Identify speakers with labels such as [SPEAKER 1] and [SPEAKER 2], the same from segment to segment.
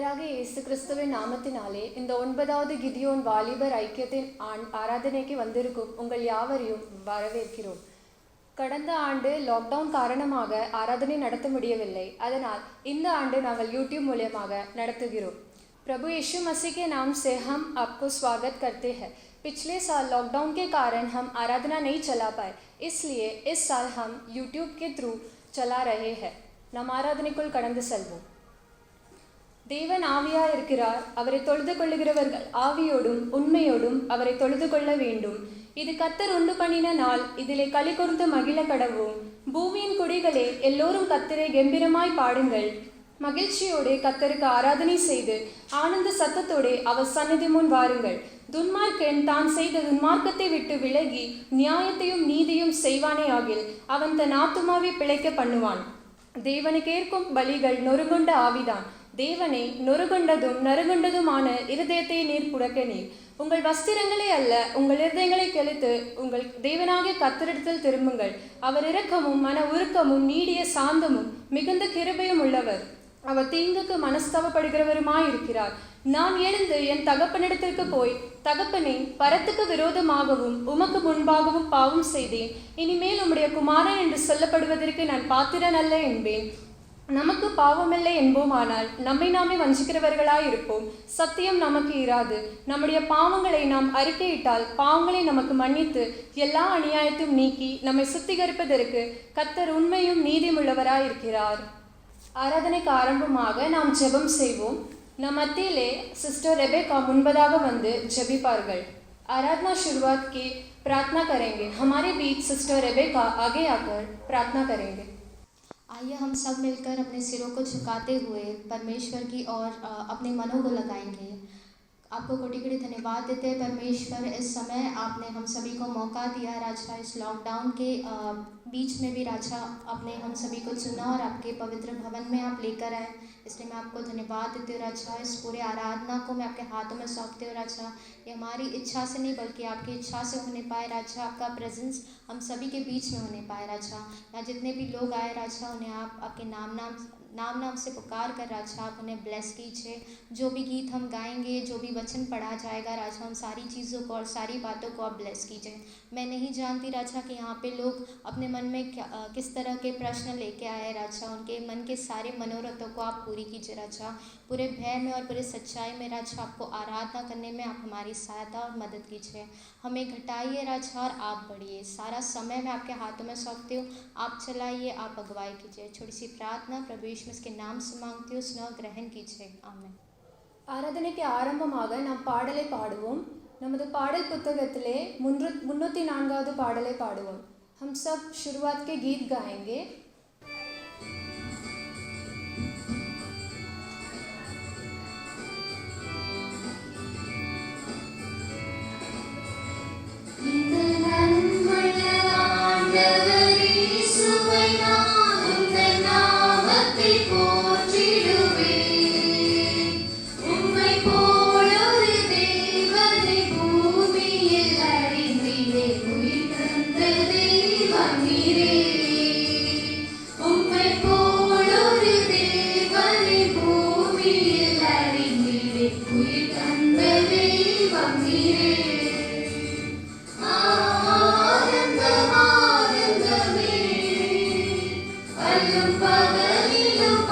[SPEAKER 1] கர்த்தராகிய இயேசு கிறிஸ்துவின் நாமத்தினாலே இந்த 9வது கிதியோன் வாலிபர் ஐக்கியத்தின் ஆராதனைக்கு வந்திருக்கும் உங்கள் யாவரையும் வரவேற்கிறோம். கடந்த ஆண்டு லாக்டவுன் காரணமாக ஆராதனை நடத்த முடியவில்லை. அதனால் இந்த ஆண்டு நாங்கள் யூடியூब மூலமாக நடத்துகிறோம். प्रभु यीशु मसीह के नाम से हम आपको स्वागत करते हैं। पिछले साल लॉकडाउन के कारण हम आराधना नहीं चला पाए, इसलिए इस साल हम यूट्यूब के थ्रू चला रहे हैं. நம் ஆராதனைக்குள் கடந்து செல்வோம். தேவன் ஆவியாய் இருக்கிறார். அவரை தொழுது கொள்ளுகிறவர்கள் ஆவியோடும் உண்மையோடும் அவரை தொழுது கொள்ள வேண்டும். இது கர்த்தர் உண்டு பண்ணின நாள், இதிலே களி கூர்ந்து மகிழ கடவோம். பூமியின் குடிகளே, எல்லோரும் கர்த்தரை கம்பீரமாய் பாடுங்கள். மகிழ்ச்சியோடு கர்த்தருக்கு ஆராதனை செய்து ஆனந்த சத்தத்தோடு அவர் சந்நிதி முன் வாருங்கள். துன்மார்க்கன் தான் செய்த துன்மார்க்கத்தை விட்டு விலகி நியாயத்தையும் நீதியும் செய்வானே ஆகில் அவன் தன் ஆத்துமாவை பிழைக்க பண்ணுவான். தேவனுக்கு ஏற்கும் பலிகள் நொறுங்குண்ட ஆவிதான். தேவனை நொறுகுண்டதும் நறுகுண்டதுமான இருதயத்தை நீர் புறக்க நீர். உங்கள் வஸ்திரங்களே அல்ல, உங்கள் இருதயங்களை கெளித்து உங்கள் தேவனாகிய கர்த்தரிடத்தில் திரும்புங்கள். அவர் இரக்கமும் மன உருக்கமும் நீடிய சாந்தமும் மிகுந்த கிருபையும் உள்ளவர். அவர் தீங்குக்கு மனஸ்தாபப்படுகிறவருமாய் இருக்கிறார். நான் எழுந்து என் தகப்பனிடத்திற்கு போய், தகப்பனை, பரத்துக்கு விரோதமாகவும் உமக்கு முன்பாகவும் பாவம் செய்தேன். இனிமேல் உம்முடைய குமாரன் என்று சொல்லப்படுவதற்கு நான் பாத்திரன் அல்ல என்பேன். நமக்கு பாவமில்லை என்போமானால் நம்மை நாமே வஞ்சிக்கிறவர்களாய் இருப்போம். சத்தியம் நமக்கு இராது. நம்முடைய பாவங்களை நாம் அறிக்கையிட்டால் பாவங்களை நமக்கு மன்னித்து எல்லா அநியாயத்தையும் நீக்கி நம்மை சுத்திகரிப்பதற்கு கர்த்தர் உண்மையும் நீதியுள்ளவராய் இருக்கிறார். ஆராதனைக்கு ஆரம்பமாக நாம் ஜெபம் செய்வோம். நம் மத்தியிலே सिस्टर रेबेका मुनबदाग வந்து ஜெபிப்பார்கள். आराधना शुरुआत की प्रार्थना करेंगे. हमारे बीच सिस्टर रेबेका आगे आकर प्रार्थना करेंगे.
[SPEAKER 2] आइए हम सब मिलकर अपने सिरों को झुकाते हुए परमेश्वर की ओर अपने मनों को लगाएंगे. आपको कोटि कोटि धन्यवाद देते हैं परमेश्वर. इस समय आपने हम सभी को मौका दिया राजा. इस लॉकडाउन के बीच में भी राजा आपने हम सभी को चुना और आपके पवित्र भवन में आप लेकर आए. इसलिए मैं आपको धन्यवाद देती हूँ राजा. इस पूरे आराधना को मैं आपके हाथों में सौंपती हूँ राजा. ये हमारी इच्छा से नहीं बल्कि आपकी इच्छा से होने पाए राजा. आपका प्रेजेंस हम सभी के बीच में होने पाए राजा. यहाँ जितने भी लोग आए राजा, उन्हें आप आपके नाम से पुकार कर राजा आप उन्हें ब्लेस कीजिए. जो भी गीत हम गाएंगे, जो भी वचन पढ़ा जाएगा राजा, उन सारी चीज़ों को और सारी बातों को आप ब्लेस कीजिए. मैं नहीं जानती राजा कि यहाँ पे लोग अपने मन में किस तरह के प्रश्न लेके आए राजा. उनके मन के सारे मनोरथों को आप पूरी कीजिए राजा. पूरे भय में और पूरे सच्चाई में राजा आपको आराधना करने में आप हमारी सहायता और मदद कीजिए. हमें घटाइए राजा और आप बढ़िए. सारा समय मैं आपके हाथों में सौंपती हूँ. आप चलाइए, आप अगुवाई कीजिए. छोटी सी प्रार्थना प्रभु यीशु मसीह के नाम से मांगती हूँ, स्नेह ग्रहण कीजिए. आमीन.
[SPEAKER 1] ஆராதனைக்கு ஆரம்பமாக நாம் பாடலை பாடுவோம். நமது பாடல் புத்தகத்திலே 304வது பாடலை பாடுவோம். हम सब शुरुआत के गीत गाएंगे.
[SPEAKER 3] பகலிலும்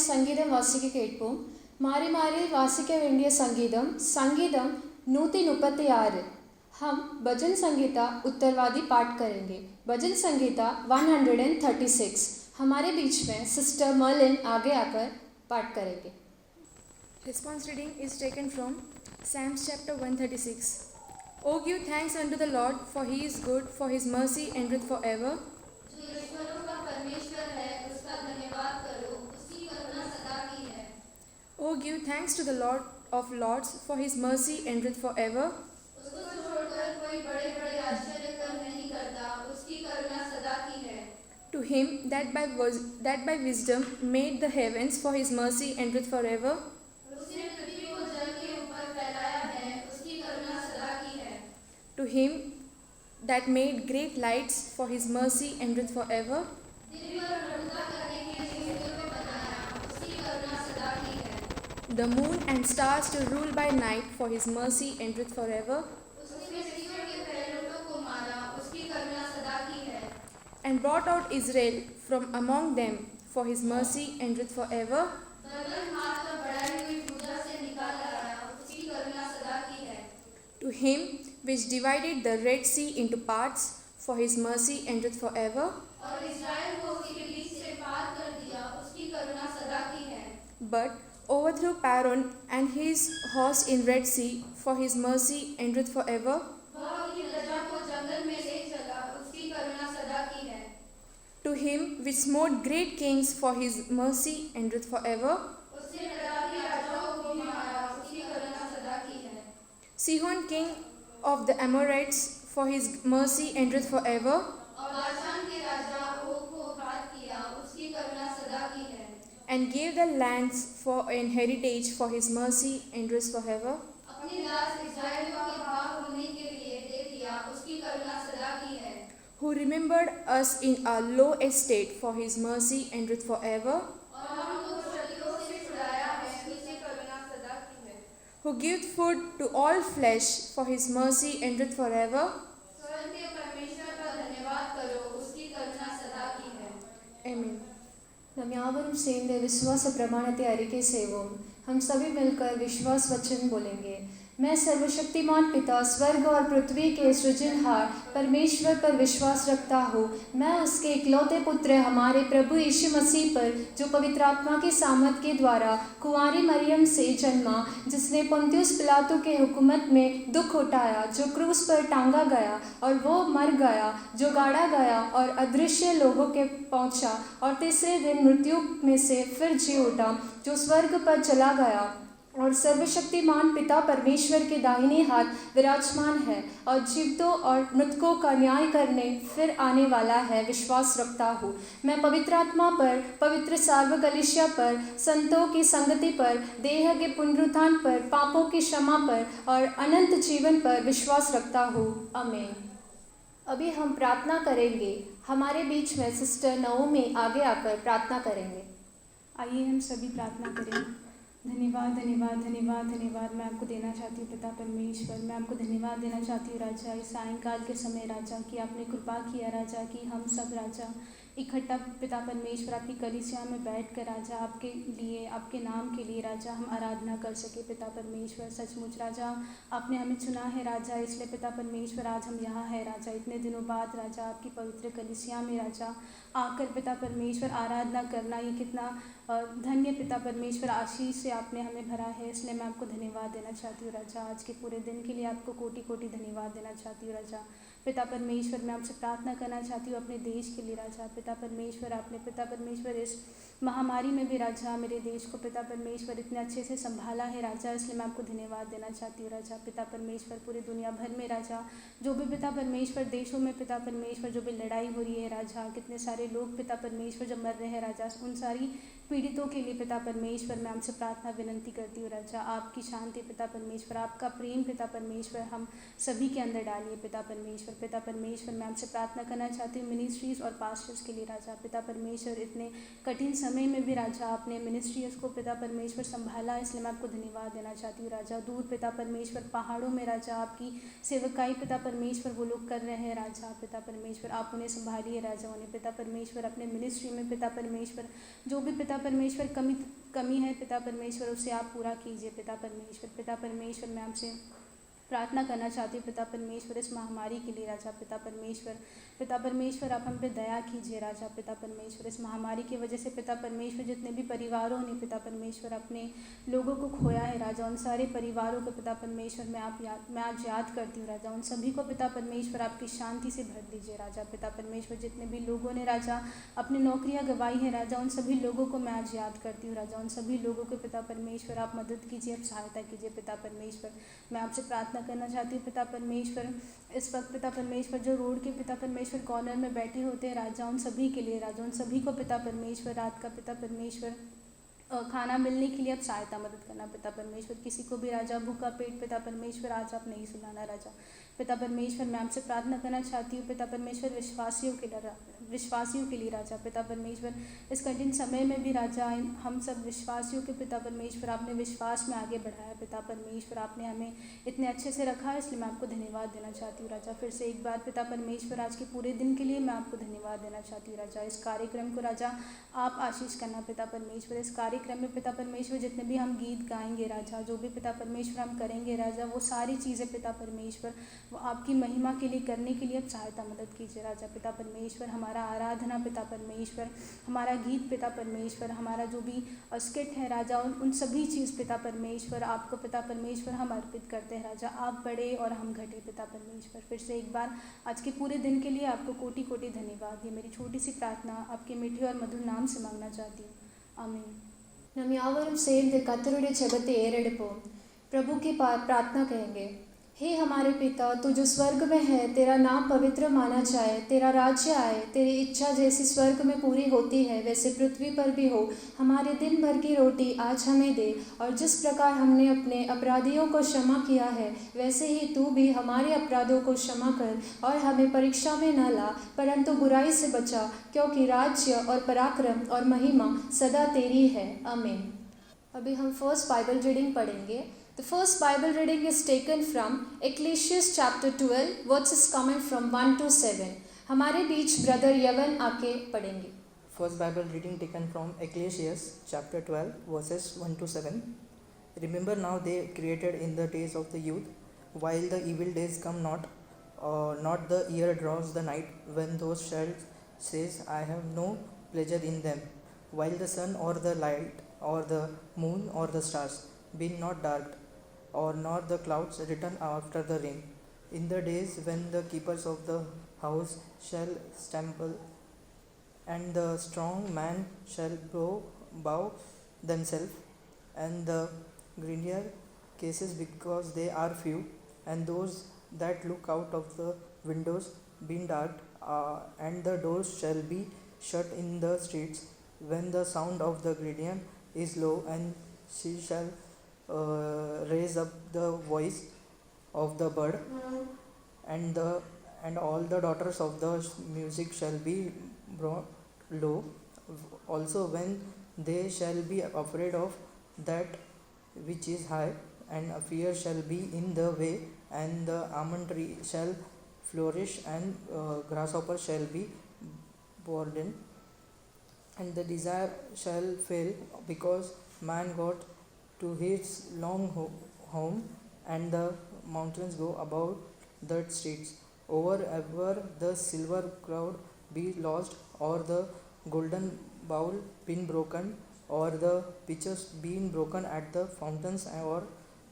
[SPEAKER 1] சங்கீதம் வாசிக்க கேட்போம். மாறி மாறி வாசிக்க வேண்டிய சங்கீதம் संगीतम 136. हम भजन संगीता उत्तरवादी पाठ करेंगे. भजन संगीता 136. हमारे बीच में सिस्टर मर्लिन आगे आकर पाठ करेंगे.
[SPEAKER 3] Response reading is taken from Psalms chapter 136. O give thanks unto the Lord, for he is good, for his mercy endureth forever.
[SPEAKER 4] जो ईश्वरों का परमेश्वर है, उसका धन्यवाद करो, उसकी करुणा सदा की है.
[SPEAKER 3] O give thanks to the Lord of lords, for his mercy endureth forever.
[SPEAKER 4] उसको छोड़कर कोई बड़े-बड़े आश्चर्य कर्म नहीं करता, उसकी करुणा सदा की है.
[SPEAKER 3] To him that by wisdom made the heavens, for his mercy endureth forever.
[SPEAKER 4] उसने पृथ्वी को जल के ऊपर फैलाया है, उसकी करुणा सदा की है.
[SPEAKER 3] To him that made great lights, for his mercy endureth forever.
[SPEAKER 4] दिन भर प्रभुता करने के लिए सूर्य को बनाया, उसकी करुणा सदा की है.
[SPEAKER 3] The moon and stars to rule by night, for his mercy endureth forever.
[SPEAKER 4] उसने मिस्रियों के पहलौठों को मारा, उसकी करुणा सदा की है.
[SPEAKER 3] And brought out Israel from among them, for his mercy endureth forever.
[SPEAKER 4] दर्दन हाथ पर बढ़ाई हुई भुजा से निकाल लाया, उसकी करुणा सदा की है.
[SPEAKER 3] To him which divided the Red Sea into parts, for his mercy endureth forever.
[SPEAKER 4] और इस्राएल को उसके बीच से पार कर दिया, उसकी करुणा सदा की है.
[SPEAKER 3] But overthrew Pharaoh and his host in Red Sea, for his mercy endureth forever.
[SPEAKER 4] वह अपनी प्रजा को जंगल में ले चला, उसकी करुणा सदा की है.
[SPEAKER 3] To him which smote great kings, for his mercy endureth forever.
[SPEAKER 4] उसने प्रतापी राजाओं को भी मारा, उसकी करुणा सदा की है.
[SPEAKER 3] Sihon king of the Amorites, for his mercy endureth forever.
[SPEAKER 4] और बाशान के राजा ओग को घात किया, उसकी करुणा सदा की है.
[SPEAKER 3] And gave the lands for an heritage, for his mercy endureth forever.
[SPEAKER 4] अपने दास इस्राएलियों के भाग होने के लिए दे दिया, उसकी करुणा सदा की है.
[SPEAKER 3] Who remembered us in our low estate, for his mercy endureth forever.
[SPEAKER 4] और हमको क्षतियों से छुड़ाया
[SPEAKER 3] who giveth food to all flesh, for his mercy endureth forever.
[SPEAKER 4] स्वर्ग के परमेश्वर का धन्यवाद करो, उसकी करुणा सदा की है.
[SPEAKER 3] Amen.
[SPEAKER 1] நம் யாவரும் சேர்ந்து விசுவாச பிரமாணத்தை அறிக்கை செய்வோம். हम सभी मिलकर विश्वास वचन बोलेंगे. मैं सर्वशक्तिमान पिता स्वर्ग और पृथ्वी के सृजनहार परमेश्वर पर विश्वास रखता हूँ. मैं उसके इकलौते पुत्र हमारे प्रभु यीशु मसीह पर, जो पवित्र आत्मा की सामर्थ के द्वारा कुंवारी मरियम से जन्मा, जिसने पुन्तियुस पिलातु के हुकूमत में दुख उठाया, जो क्रूस पर टांगा गया और वो मर गया, जो गाड़ा गया और अदृश्य लोगों के पहुँचा, और तीसरे दिन मृत्यु में से फिर जी उठा, जो स्वर्ग पर चला गया और सर्वशक्तिमान पिता परमेश्वर के दाहिने हाथ विराजमान है, और जीवितों और मृतकों का न्याय करने फिर आने वाला है, विश्वास रखता हूँ. मैं पवित्र आत्मा पर, पवित्र सार्व कलीसिया पर, संतों की संगति पर, देह के पुनरुत्थान पर, पापों की क्षमा पर और अनंत जीवन पर विश्वास रखता हूँ. आमीन. अभी हम प्रार्थना करेंगे. हमारे बीच में सिस्टर नओमी आगे आकर प्रार्थना करेंगे.
[SPEAKER 5] आइए हम सभी प्रार्थना करें. धन्यवाद धन्यवाद धन्यवाद धन्यवाद मैं आपको देना चाहती हूँ पिता परमेश्वर. मैं आपको धन्यवाद देना चाहती हूँ राजा, इस सायंकाल के समय राजा, कि आपने कृपा किया राजा, कि हम सब राजा इकट्ठा पिता परमेश्वर आपकी कलीसिया में बैठ कर राजा आपके लिए, आपके नाम के लिए राजा हम आराधना कर सके पिता परमेश्वर. सचमुच राजा आपने हमें चुना है राजा, इसलिए पिता परमेश्वर आज हम यहाँ है राजा, इतने दिनों बाद राजा आपकी पवित्र कलीसिया में राजा आकर पिता परमेश्वर आराधना करना, ये कितना धन्य पिता परमेश्वर आशीष से आपने हमें भरा है. इसलिए मैं आपको धन्यवाद देना चाहती हूँ राजा. आज के पूरे दिन के लिए आपको कोटि कोटि धन्यवाद देना चाहती हूँ राजा. पिता परमेश्वर मैं आपसे प्रार्थना करना चाहती हूँ अपने देश के लिए राजा. पिता परमेश्वर आपने पिता परमेश्वर इस महामारी में भी राजा मेरे देश को पिता परमेश्वर इतने अच्छे से संभाला है राजा, इसलिए मैं आपको धन्यवाद देना चाहती हूँ राजा. पिता परमेश्वर पूरी दुनिया भर में राजा जो भी पिता परमेश्वर देशों में पिता परमेश्वर जो भी लड़ाई हो रही है राजा, कितने सारे लोग पिता परमेश्वर जो मर रहे हैं राजा, उन सारी पीड़ितों के लिए पिता परमेश्वर मैं आपसे प्रार्थना विनंती करती हूँ राजा. आपकी शांति पिता परमेश्वर, आपका प्रेम पिता परमेश्वर हम सभी के अंदर डालिए पिता परमेश्वर. पिता परमेश्वर मैं आपसे प्रार्थना करना चाहती हूँ मिनिस्ट्रीज़ और पास्टर्स के लिए राजा. पिता परमेश्वर इतने कठिन समय में भी राजा आपने मिनिस्ट्रीज़ को पिता परमेश्वर संभाला, इसलिए मैं आपको धन्यवाद देना चाहती हूँ राजा. दूर पिता परमेश्वर पहाड़ों में राजा आपकी सेवकाई पिता परमेश्वर वो लोग कर रहे हैं राजा. पिता परमेश्वर आप उन्हें संभालिए राजा, उन्हें पिता परमेश्वर अपने मिनिस्ट्री में पिता परमेश्वर जो भी पिता परमेश्वर कमी है पिता परमेश्वर उसे आप पूरा कीजिए पिता परमेश्वर. पिता परमेश्वर मैं आपसे प्रार्थना करना चाहती हूँ पिता परमेश्वर इस महामारी के लिए राजा. पिता परमेश्वर आप हम पे दया कीजिए राजा. पिता परमेश्वर इस महामारी की वजह से पिता परमेश्वर जितने भी परिवारों ने पिता परमेश्वर अपने लोगों को खोया है राजा, उन सारे परिवारों को पिता परमेश्वर मैं आज याद करती हूँ राजा. उन सभी को पिता परमेश्वर आपकी शांति से भर दीजिए राजा. पिता परमेश्वर जितने भी लोगों ने राजा अपनी नौकरियाँ गंवाई है राजा, उन सभी लोगों को मैं आज याद करती हूँ राजा. उन सभी लोगों को पिता परमेश्वर आप मदद कीजिए, आप सहायता कीजिए पिता परमेश्वर. मैं आपसे प्रार्थना करना चाहती हूँ पिता परमेश्वर इस वक्त पिता परमेश्वर जो रोड के पिता परमेश्वर कॉर्नर में बैठे होते हैं राजा, उन सभी के लिए राजा, उन सभी को पिता परमेश्वर रात का पिता परमेश्वर खाना मिलने के लिए आप सहायता मदद करना पिता परमेश्वर. किसी को भी राजा भूखा पेट पिता परमेश्वर आज आप नहीं सुलाना राजा. पिता परमेश्वर मैं आपसे प्रार्थना करना चाहती हूँ पिता परमेश्वर विश्वासियों के लिए राजा. पिता परमेश्वर इस कठिन समय में भी राजा हम सब विश्वासियों के पिता परमेश्वर आपने विश्वास में आगे बढ़ाया पिता परमेश्वर. आपने हमें इतने अच्छे से रखा है, इसलिए मैं आपको धन्यवाद देना चाहती हूँ राजा. फिर से एक बार पिता परमेश्वर आज के पूरे दिन के लिए मैं आपको धन्यवाद देना चाहती हूँ राजा. इस कार्यक्रम को राजा आप आशीष करना पिता परमेश्वर. इस कार्यक्रम में पिता परमेश्वर जितने भी हम गीत गाएंगे राजा, जो भी पिता परमेश्वर हम करेंगे राजा, वो सारी चीज़ें पिता परमेश्वर वो आपकी महिमा के लिए करने के लिए आप सहायता मदद कीजिए राजा. पिता परमेश्वर हमारा आराधना पिता परमेश्वर, हमारा गीत पिता परमेश्वर, हमारा जो भी स्किट है राजा, उन सभी चीज़ पिता परमेश्वर आपको पिता परमेश्वर हम अर्पित करते हैं राजा. आप बड़े और हम घटे पिता परमेश्वर. फिर से एक बार आज के पूरे दिन के लिए आपको कोटि कोटि धन्यवाद. ये मेरी छोटी सी प्रार्थना आपके मीठे और मधुर नाम से मांगना चाहती हूँ. आमीन.
[SPEAKER 1] நம் யாவரும் சேர்ந்து கர்த்தருடைய ஜெபத்தை ஏறெடுப்போம். प्रभु की प्रार्थना कहेंगे. हे हमारे पिता, तू जो स्वर्ग में है, तेरा नाम पवित्र माना जाए, तेरा राज्य आए, तेरी इच्छा जैसी स्वर्ग में पूरी होती है वैसे पृथ्वी पर भी हो. हमारे दिन भर की रोटी आज हमें दे, और जिस प्रकार हमने अपने अपराधियों को क्षमा किया है वैसे ही तू भी हमारे अपराधों को क्षमा कर, और हमें परीक्षा में न ला परंतु बुराई से बचा, क्योंकि राज्य और पराक्रम और महिमा सदा तेरी है. आमीन. अभी हम फर्स्ट बाइबल रीडिंग पढ़ेंगे. The first Bible reading is taken from Ecclesiastes chapter 12, verses coming from 1 to 7. हमारे बीच ब्रदर यवन आके पढ़ेंगे.
[SPEAKER 6] First Bible reading taken from Ecclesiastes chapter 12 verses 1 to 7. Remember now they created in the days of the youth, while the evil days come not, not the year draws the night, when those shall says, I have no pleasure in them, while the sun or the light or the moon or the stars be not dark, or nor the clouds return after the rain. In the days when the keepers of the house shall stumble, and the strong man shall bow themselves, and the greedier cases because they are few, and those that look out of the windows being dark, and the doors shall be shut in the streets, when the sound of the gradient is low, and she shall raise up the voice of the bird, and all the daughters of the music shall be brought low. Also when they shall be afraid of that which is high, and a fear shall be in the way, and the almond tree shall flourish, and grasshopper shall be burdened, and the desire shall fail, because man got to his long home, and the mountains go about the streets. Over ever the silver cloud be lost, or the golden bowl been broken, or the pitchers been broken at the fountains, or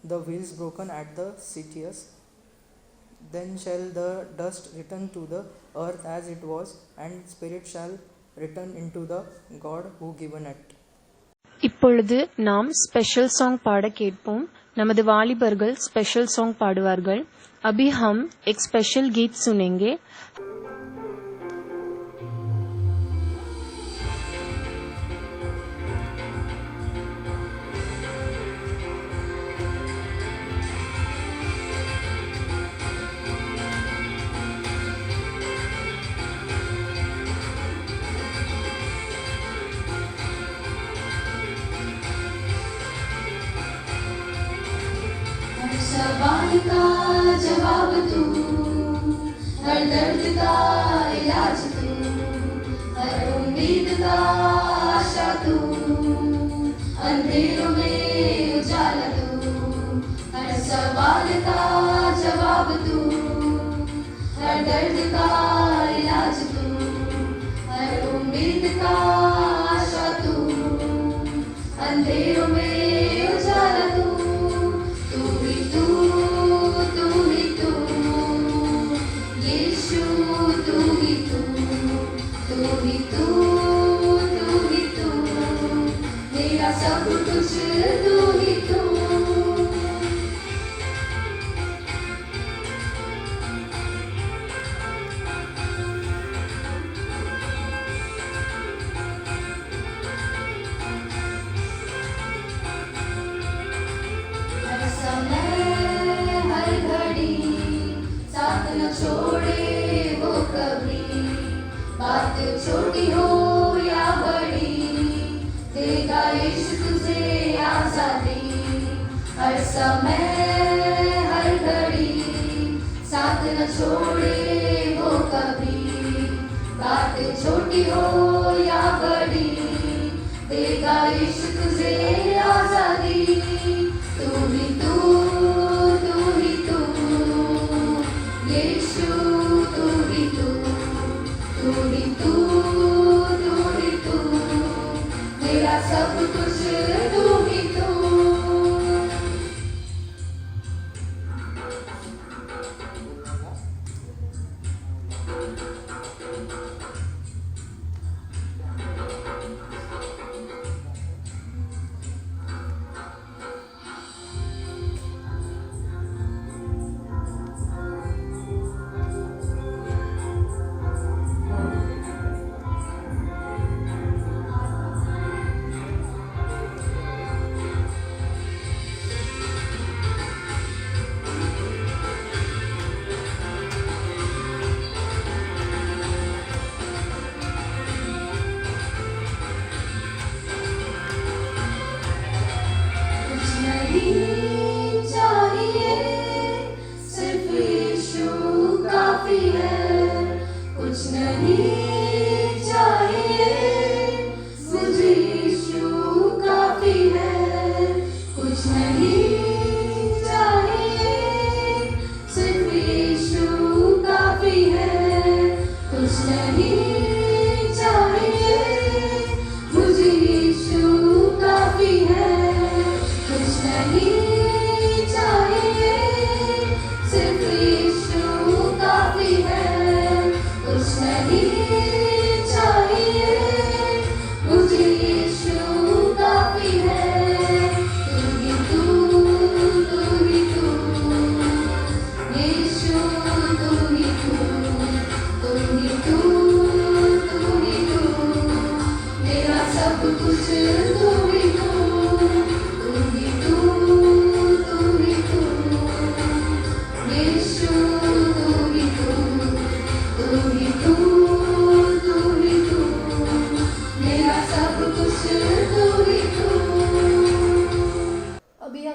[SPEAKER 6] the wheels broken at the cities. Then shall the dust return to the earth as it was, and spirit shall return into the God who given it.
[SPEAKER 7] இப்பொழுது நாம் special song பாட கேட்போம். நமது வாலிபர்கள் special song பாடுவார்கள். अभी हम एक special गीत सुनेंगे.
[SPEAKER 4] सवाल का जवाब तू, हर दर्द का इलाज तू, हर उम्मीद का आशा तू, अंधेरों में उजाला तू, हर सवाल का जवाब तू, हर दर्द का इलाज तू, हर उम्मीद का आशा तू, अंधेरों में उजाला तू. सब कुछ तू ही तू. हर समय हर घड़ी साथ न छोड़े वो कभी, बात छोटी हो या बड़ी, देगा यीशु तुझे आजादी. हर समय हर घड़ी साथ न छोड़े वो कभी, बात छोटी हो या बड़ी, देगा यीशु तुझे आजादी. तू ही तू, तू ही तू, यीशु तू ही तू, तू ही तू, तू ही तू, मेरा सब कुछ तू ही तू.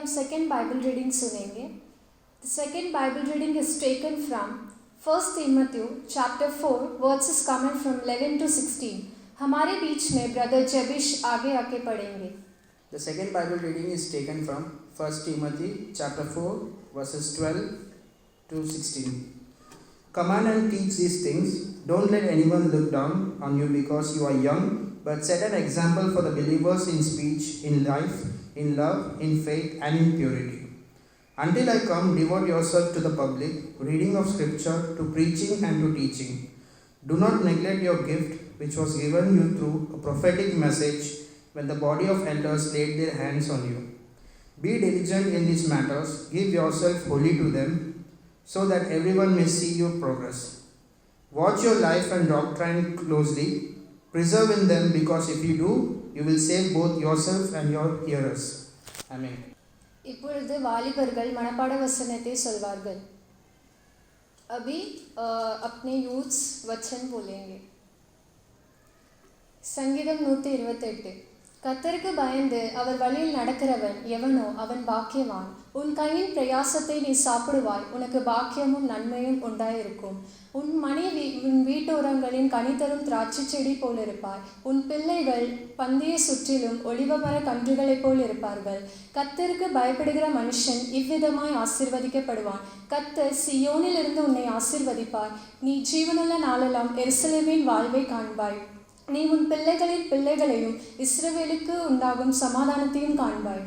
[SPEAKER 1] हम सेकेंड बाइबल रीडिंग सुनेंगे। The second Bible reading is taken from 1 Timothy chapter 4 versus coming from 11 to 16। हमारे बीच में ब्रदर जेबिश आगे आके पढ़ेंगे।
[SPEAKER 8] The second Bible reading is taken from 1 Timothy chapter 4 verses 12 to 16. Command and teach these things. Don't let anyone look down on you because you are young, but set an example for the believers in speech, in life, in love, in faith, and in purity. Until I come, devote yourself to the public, reading of scripture, to preaching and to teaching. Do not neglect your gift, which was given you through a prophetic message when the body of elders laid their hands on you. Be diligent in these matters, give yourself wholly to them, so that everyone may see your progress. Watch your life and doctrine closely, preserve in them, because if you do, you will save both yourself and your hearers. Amen.
[SPEAKER 1] இப்பொழுது வாலிபர்கள் மனப்பாட வசனத்தை சொல்வார்கள்। अभी अपने youths वचन बोलेंगे। சங்கீதம் 128। கர்த்தருக்கு பயந்து அவர் வழியில் நடக்கிறவன் எவனோ அவன் பாக்கியவான்। உன் கையின் பிரயாசத்தை நீ சாப்பிடுவாய், உனக்கு பாக்கியமும் நன்மையும் உண்டாயிருக்கும்। உன் மனைவி உன் வீட்டோரங்களின் கனிதரும் திராட்சை செடி போல் இருப்பாய், உன் பிள்ளைகள் பந்தியை சுற்றிலும் ஒலிவமர கன்றுகளைப் போல் இருப்பார்கள்। கர்த்தருக்கு பயப்படுகிற மனுஷன் இவ்விதமாய் ஆசீர்வதிக்கப்படுவான்। கர்த்தர் சியோனிலிருந்து உன்னை ஆசீர்வதிப்பார், நீ ஜீவனுள்ள நாளெல்லாம் எருசலேமின் வாழ்வை காண்பாய்। நீ உன் பிள்ளைகளின் பிள்ளைகளையும் இஸ்ரவேலுக்கு உண்டாகும் சமாதானத்தையும் காண்பாய்।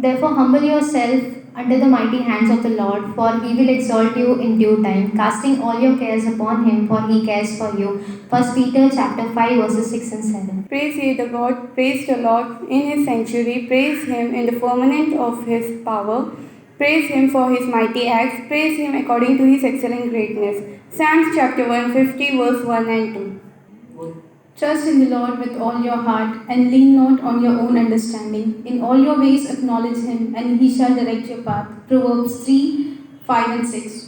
[SPEAKER 2] Therefore humble yourself under the mighty hands of the Lord, for he will exalt you in due time, casting all your cares upon him, for he cares for you. 1 Peter chapter 5 verses 6 and 7.
[SPEAKER 9] Praise ye the God, praise the Lord in his sanctuary, praise him in the firmament of his power, praise him for his mighty acts, praise him according to his excellent greatness. Psalms chapter 150 verse 1 and 2.
[SPEAKER 5] Trust in the Lord with all your heart, and lean not on your own understanding. In all your ways acknowledge him, and he shall direct your path. Proverbs 3, 5 and 6.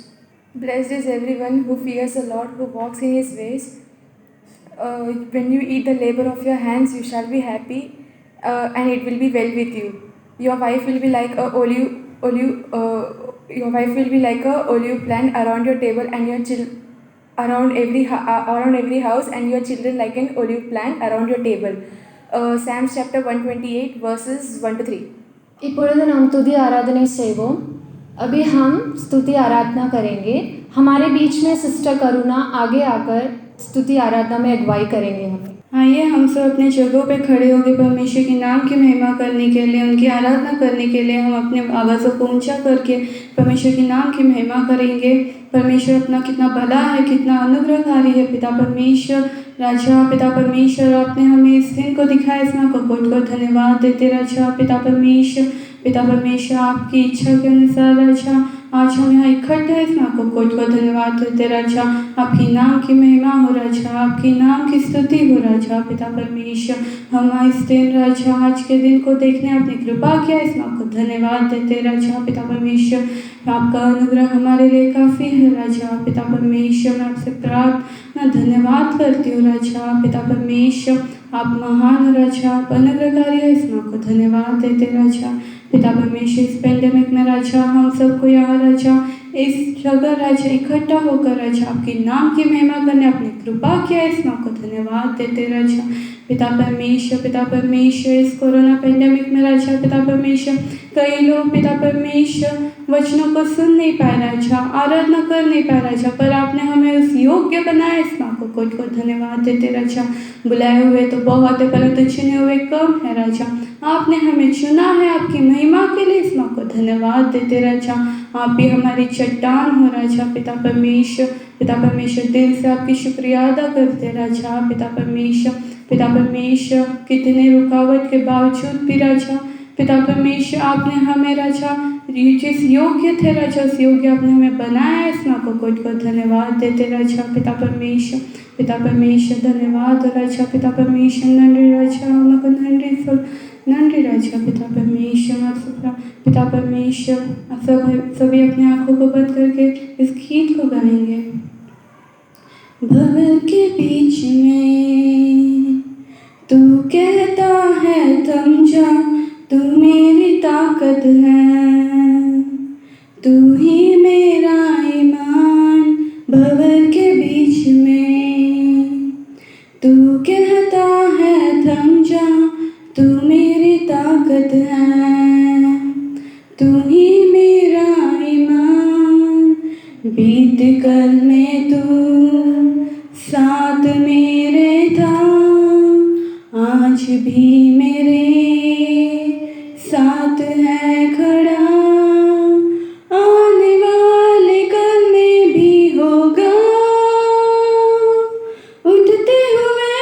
[SPEAKER 3] Blessed is everyone who fears the Lord, who walks in his ways. When you eat the labor of your hands, you shall be happy, and it will be well with you. Your wife will be like a olive plant around your table, and your around every house, and your children like an olive plant around your table. Psalms chapter 128 verses 1 to 3.
[SPEAKER 1] இப்பொழுது நாம் स्तुति आराधना செய்வோம்। अभी हम स्तुति आराधना करेंगे। हमारे बीच में सिस्टर करुणा आगे आकर स्तुति आराधना में अगुवाई करेंगे। हमें
[SPEAKER 9] आइए हम सब अपने जगहों पे खड़े होकर परमेश्वर के नाम की महिमा करने के लिए, उनकी आराधना करने के लिए हम अपने आवाज़ों को ऊंचा करके परमेश्वर के नाम की महिमा करेंगे। परमेश्वर अपना कितना भला है, कितना अनुग्रहकारी है। पिता परमेश्वर राजा, पिता परमेश्वर आपने हमें इस दिन को दिखाया, इस माह को कोट को धन्यवाद देते राजा। पिता परमेश्वर आपकी इच्छा के अनुसार राजा आज हम यहाँ इकट्ठे इस माह को कोट को धन्यवाद देते राजा। आपकी नाम की महिमा हो राजा, आपकी नाम की स्तुति हो राजा। पिता परमेश्वर हम इस दिन राजा, आज के दिन को देखने आपने कृपा किया, इस माह को धन्यवाद देते राजा। पिता परमेश्वर आपका अनुग्रह हमारे लिए काफ़ी है राजा। पिता परमेश्वर मैं आपसे प्रार्थना धन्यवाद करती हूँ राजा। पिता परमेश्वर आप महान हो राजा, आप अनुग्रहकारी है, इस माह को धन्यवाद देते राजा। पिता परमेश्वर इस पेंडेमिक में राजा हम सबको यहाँ राजा इस जगह राजा इकट्ठा होकर राजा आपके नाम की महिमा करने आपने कृपा किया, इस माह को धन्यवाद देते राजा। पिता परमेश्वर इस कोरोना पेंडेमिक में राजा पिता परमेश्वर कई लोग पिता परमेश्वर वचनों को सुन नहीं पाए राजा, आराधना कर नहीं पाए राजा, पर आपने हमें उस योग्य बनाया, इस माह को कोट को धन्यवाद देते राजा। बुलाए हुए तो बहुत है परंतु चुने हुए कम है राजा। आपने हमें चुना है आपकी महिमा के लिए, इस माह को धन्यवाद देते राजा। आप ही हमारी चट्टान हो राजा। पिता परमेश्वर दिल से आपकी शुक्रिया अदा करते राजा। पिता परमेश्वर कितने रुकावट के बावजूद भी राजा पिता परमेश्वर आपने हमें राजा जिस योग्य थे राजा उस योग्य आपने हमें बनाया, इस माह को कोट को धन्यवाद देते राजा। पिता परमेश्वर धन्यवाद राजा। पिता परमेश्वर नंदी राजा हमको नंदी राजा। पिता परमेश्वर सभी अपने आँखों को बंद करके इस गीत को गाएंगे। भवन के बीच में तू कहता है थम जा, तू मेरी ताकत है, तू ही मेरा ईमान भंवर के बीच में। तू कहता है थम जा, तू मेरी ताकत है, तू ही मेरा ईमान। बीत कल में तू साथ मेरे था, आज भी मेरे साथ है खड़ा। आने वाले कल में भी होगा, उठते हुए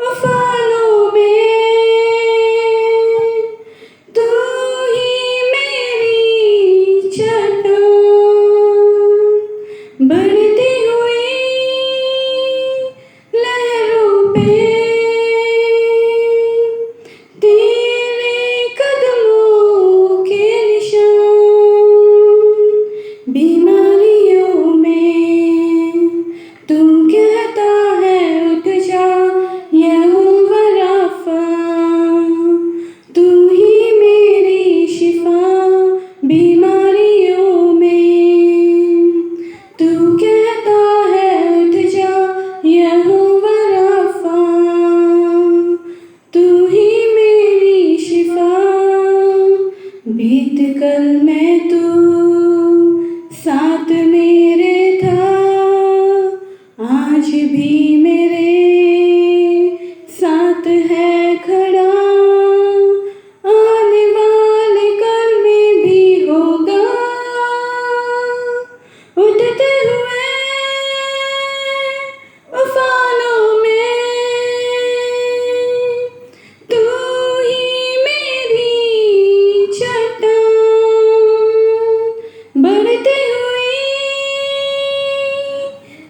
[SPEAKER 9] तूफानों में तू ही मेरी चट्टान। बढ़ती हुई लहरों पे तेरे कदमों के निशान। बीमारियों में तू कहता है उठ जा, यहोवा राफा। तू ही मेरी शिफा बीमारियों में। तू कहता है उठ जा, यहोवा राफा। तू ही मेरी शिफा। बीत कल में तू साथ मेरे था, आज भी मेरे साथ है खड़ा। आने वाले कल में भी होगा, उठते हुए तूफानों में तू ही मेरी चट्टान। बढ़ती हुई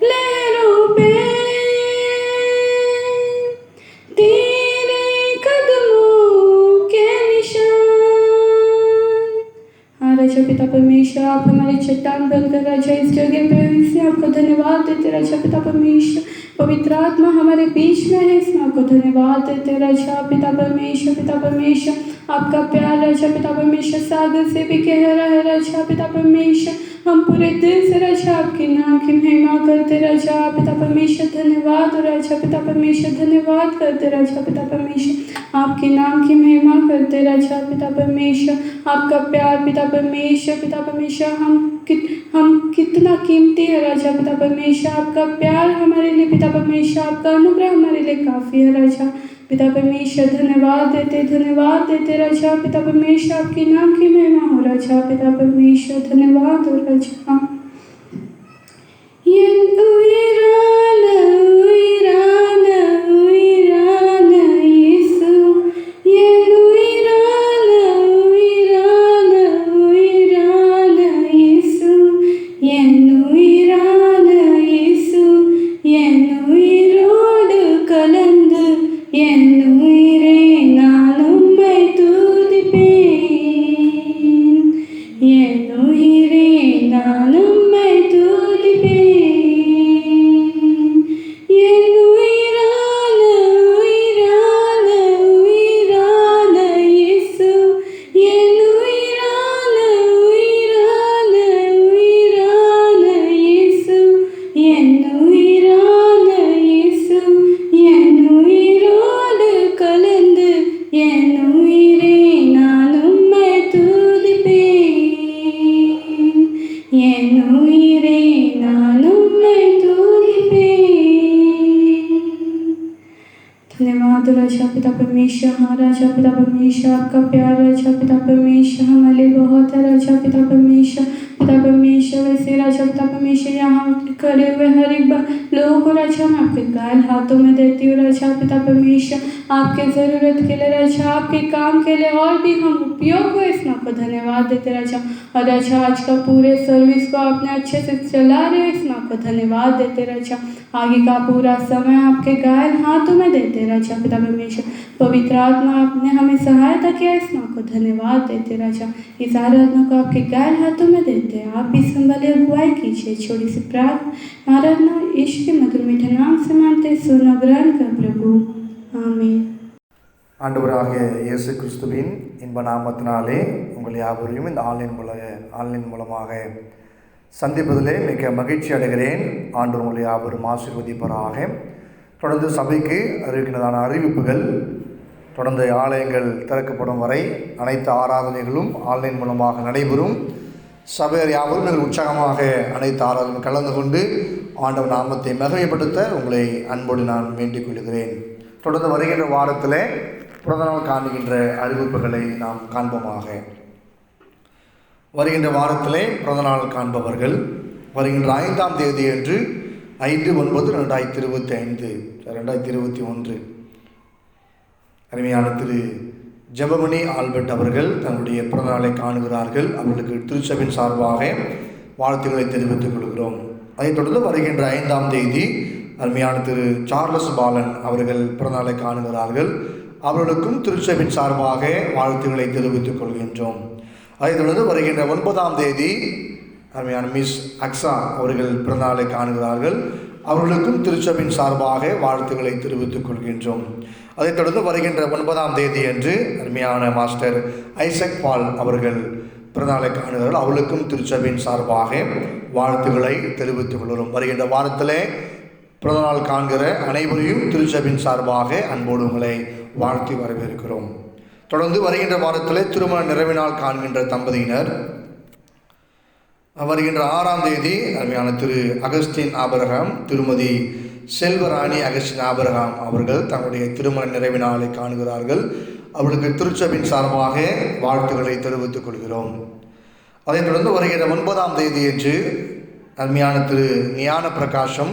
[SPEAKER 9] लहरों पे तेरे कदमों के निशान। हाँ राजा पिता परमेश्वर, आप हमारी चट्टान बनकर राजा इस जगह पे इसलिए आपको धन्यवाद देते राजा पिता परमेश्वर। पवित्र आत्मा हमारे बीच में है, इसमें आपको धन्यवाद देते राजा पिता परमेश्वर। पिता परमेश्वर आपका प्यार राजा पिता परमेश्वर सागर से भी गहरा है राजा पिता परमेश्वर। हम पूरे दिल से राजा आपके नाम की महिमा करते राजा पिता परमेश्वर। धन्यवाद राजा पिता परमेश्वर, धन्यवाद करते राजा पिता परमेश्वर। आपके नाम की महिमा करते राजा पिता परमेश्वर। आपका प्यार पिता परमेश्वर, पिता परमेश्वर हम कितना कीमती है राजा पिता परमेश्वर। आपका प्यार हमारे लिए पिता परमेश्वर, आपका अनुग्रह हमारे लिए काफ़ी है राजा पिता परमेश्वर। धन्यवाद देते राजा पिता परमेश्वर। आपके नाम की महिमा हो राजा पिता परमेश्वर। धन्यवाद हो राजा। धन्यवाद राजा पिता परमेश्वर। हाँ राजा पिता परमेश्वर, आपका प्यार राजा पिता परमेश्वर हमारे लिए बहुत है राजा पिता परमेश्वर। पिता परमेश्वर वैसे राजा पिता परमेश्वर यहाँ खड़े हुए हर एक लोगों को राजा मैं आपके घायल हाथों में देती हूँ राजा पिता परमेश्वर। आपके ज़रूरत के लिए राजा, आपके काम के लिए और भी हम उपयोग हुए इसमें आपको धन्यवाद देते राजा। और राजा आज का पूरे सर्विस को आपने अच्छे से चला रहे हो इसमें आपको धन्यवाद देते राजा। आगे का पूरा समय आपके घायल हाथों में देते राजा पिता परमेश्वर। पवित्र आत्मा आपने हमें सहायता किया इसमें आपको धन्यवाद देते राजा। इस आराधना को आपके घायल हाथों में देते हैं, आप भी संभाले अगुवाई कीजिए। छोटी सी प्रार्थना आराधना यीशु के मधुर मीठे नाम से मानते सुनो ग्रहण कर प्रभु, आमीन।
[SPEAKER 10] ஆண்டவராகிய இயேசு கிறிஸ்துவின் இன்ப நாமத்தினாலே உங்கள் யாவரையும் இந்த ஆன்லைன் மூலமாக சந்திப்பதிலே மிக மகிழ்ச்சி அடைகிறேன். ஆண்டவர் உங்களை யாவரும் ஆசீர்வதிப்பராக. தொடர்ந்து சபைக்கு அறிவிக்கிறதான அறிவிப்புகள், தொடர்ந்து ஆலயங்கள் திறக்கப்படும் வரை அனைத்து ஆராதனைகளும் ஆன்லைன் மூலமாக நடைபெறும். சபையர் யாவரும் நீங்கள் உற்சாகமாக அனைத்து ஆராதனையும் கலந்து கொண்டு ஆண்டவர் நாமத்தை மகிமைப்படுத்த உங்களை அன்போடு நான் வேண்டிக் கொள்கிறேன். தொடர்ந்து வருகின்ற வாரத்தில் பிறந்தநாள் காணுகின்ற அறிவிப்புகளை நாம் காண்போமாக. வருகின்ற வாரத்திலே பிறந்தநாள் காண்பவர்கள் வருகின்ற 5ஆம் தேதி அன்று 5/9/2021 அருமையான திரு ஜெபமணி ஆல்பர்ட் அவர்கள் தங்களுடைய பிறந்தநாளை காணுகிறார்கள். அவர்களுக்கு திருச்சபையின் சார்பாக வாழ்த்துக்களை தெரிவித்துக் கொள்கிறோம். அதைத் தொடர்ந்து வருகின்ற 5ஆம் தேதி அருமையான திரு சார்லஸ் பாலன் அவர்கள் பிறந்தநாளை காணுகிறார்கள். அவர்களுக்கும் திருச்சபையின் சார்பாக வாழ்த்துக்களை தெரிவித்துக் கொள்கின்றோம். அதைத் தொடர்ந்து வருகின்ற 9ஆம் தேதி அருமையான மிஸ் அக்ஸா அவர்கள் பிறந்தநாளை காணுகிறார்கள். அவர்களுக்கும் திருச்சபையின் சார்பாக வாழ்த்துக்களை தெரிவித்துக் கொள்கின்றோம். அதைத் தொடர்ந்து வருகின்ற 9ஆம் தேதி அன்று அருமையான மாஸ்டர் ஐசக் பால் அவர்கள் பிறந்தநாளை காணுகிறார்கள். அவர்களுக்கும் திருச்சபையின் சார்பாக வாழ்த்துக்களை தெரிவித்துக் கொள்கிறோம். வருகின்ற வாரத்திலே பிறந்தநாள் காண்கிற அனைவரையும் திருச்சபையின் சார்பாக அன்போடு உங்களை வாழ்த்தி வரவேற்கிறோம். தொடர்ந்து வருகின்ற வாரத்தில் திருமண நிறைவு நாள் காண்கின்ற தம்பதியினர் வருகின்ற 6ஆம் தேதி அருமையான திரு அகஸ்டின் ஆபிரகாம், திருமதி செல்வராணி அகஸ்டின் ஆபிரகாம் அவர்கள் தங்களுடைய திருமண நிறைவு நாளை காணுகிறார்கள். அவர்களுக்கு திருச்சபையின் சார்பாக வாழ்த்துக்களை தெரிவித்துக் கொள்கிறோம். அதைத் தொடர்ந்து வருகின்ற 9ஆம் தேதி அன்று அருமையான திரு ஞான பிரகாசம்,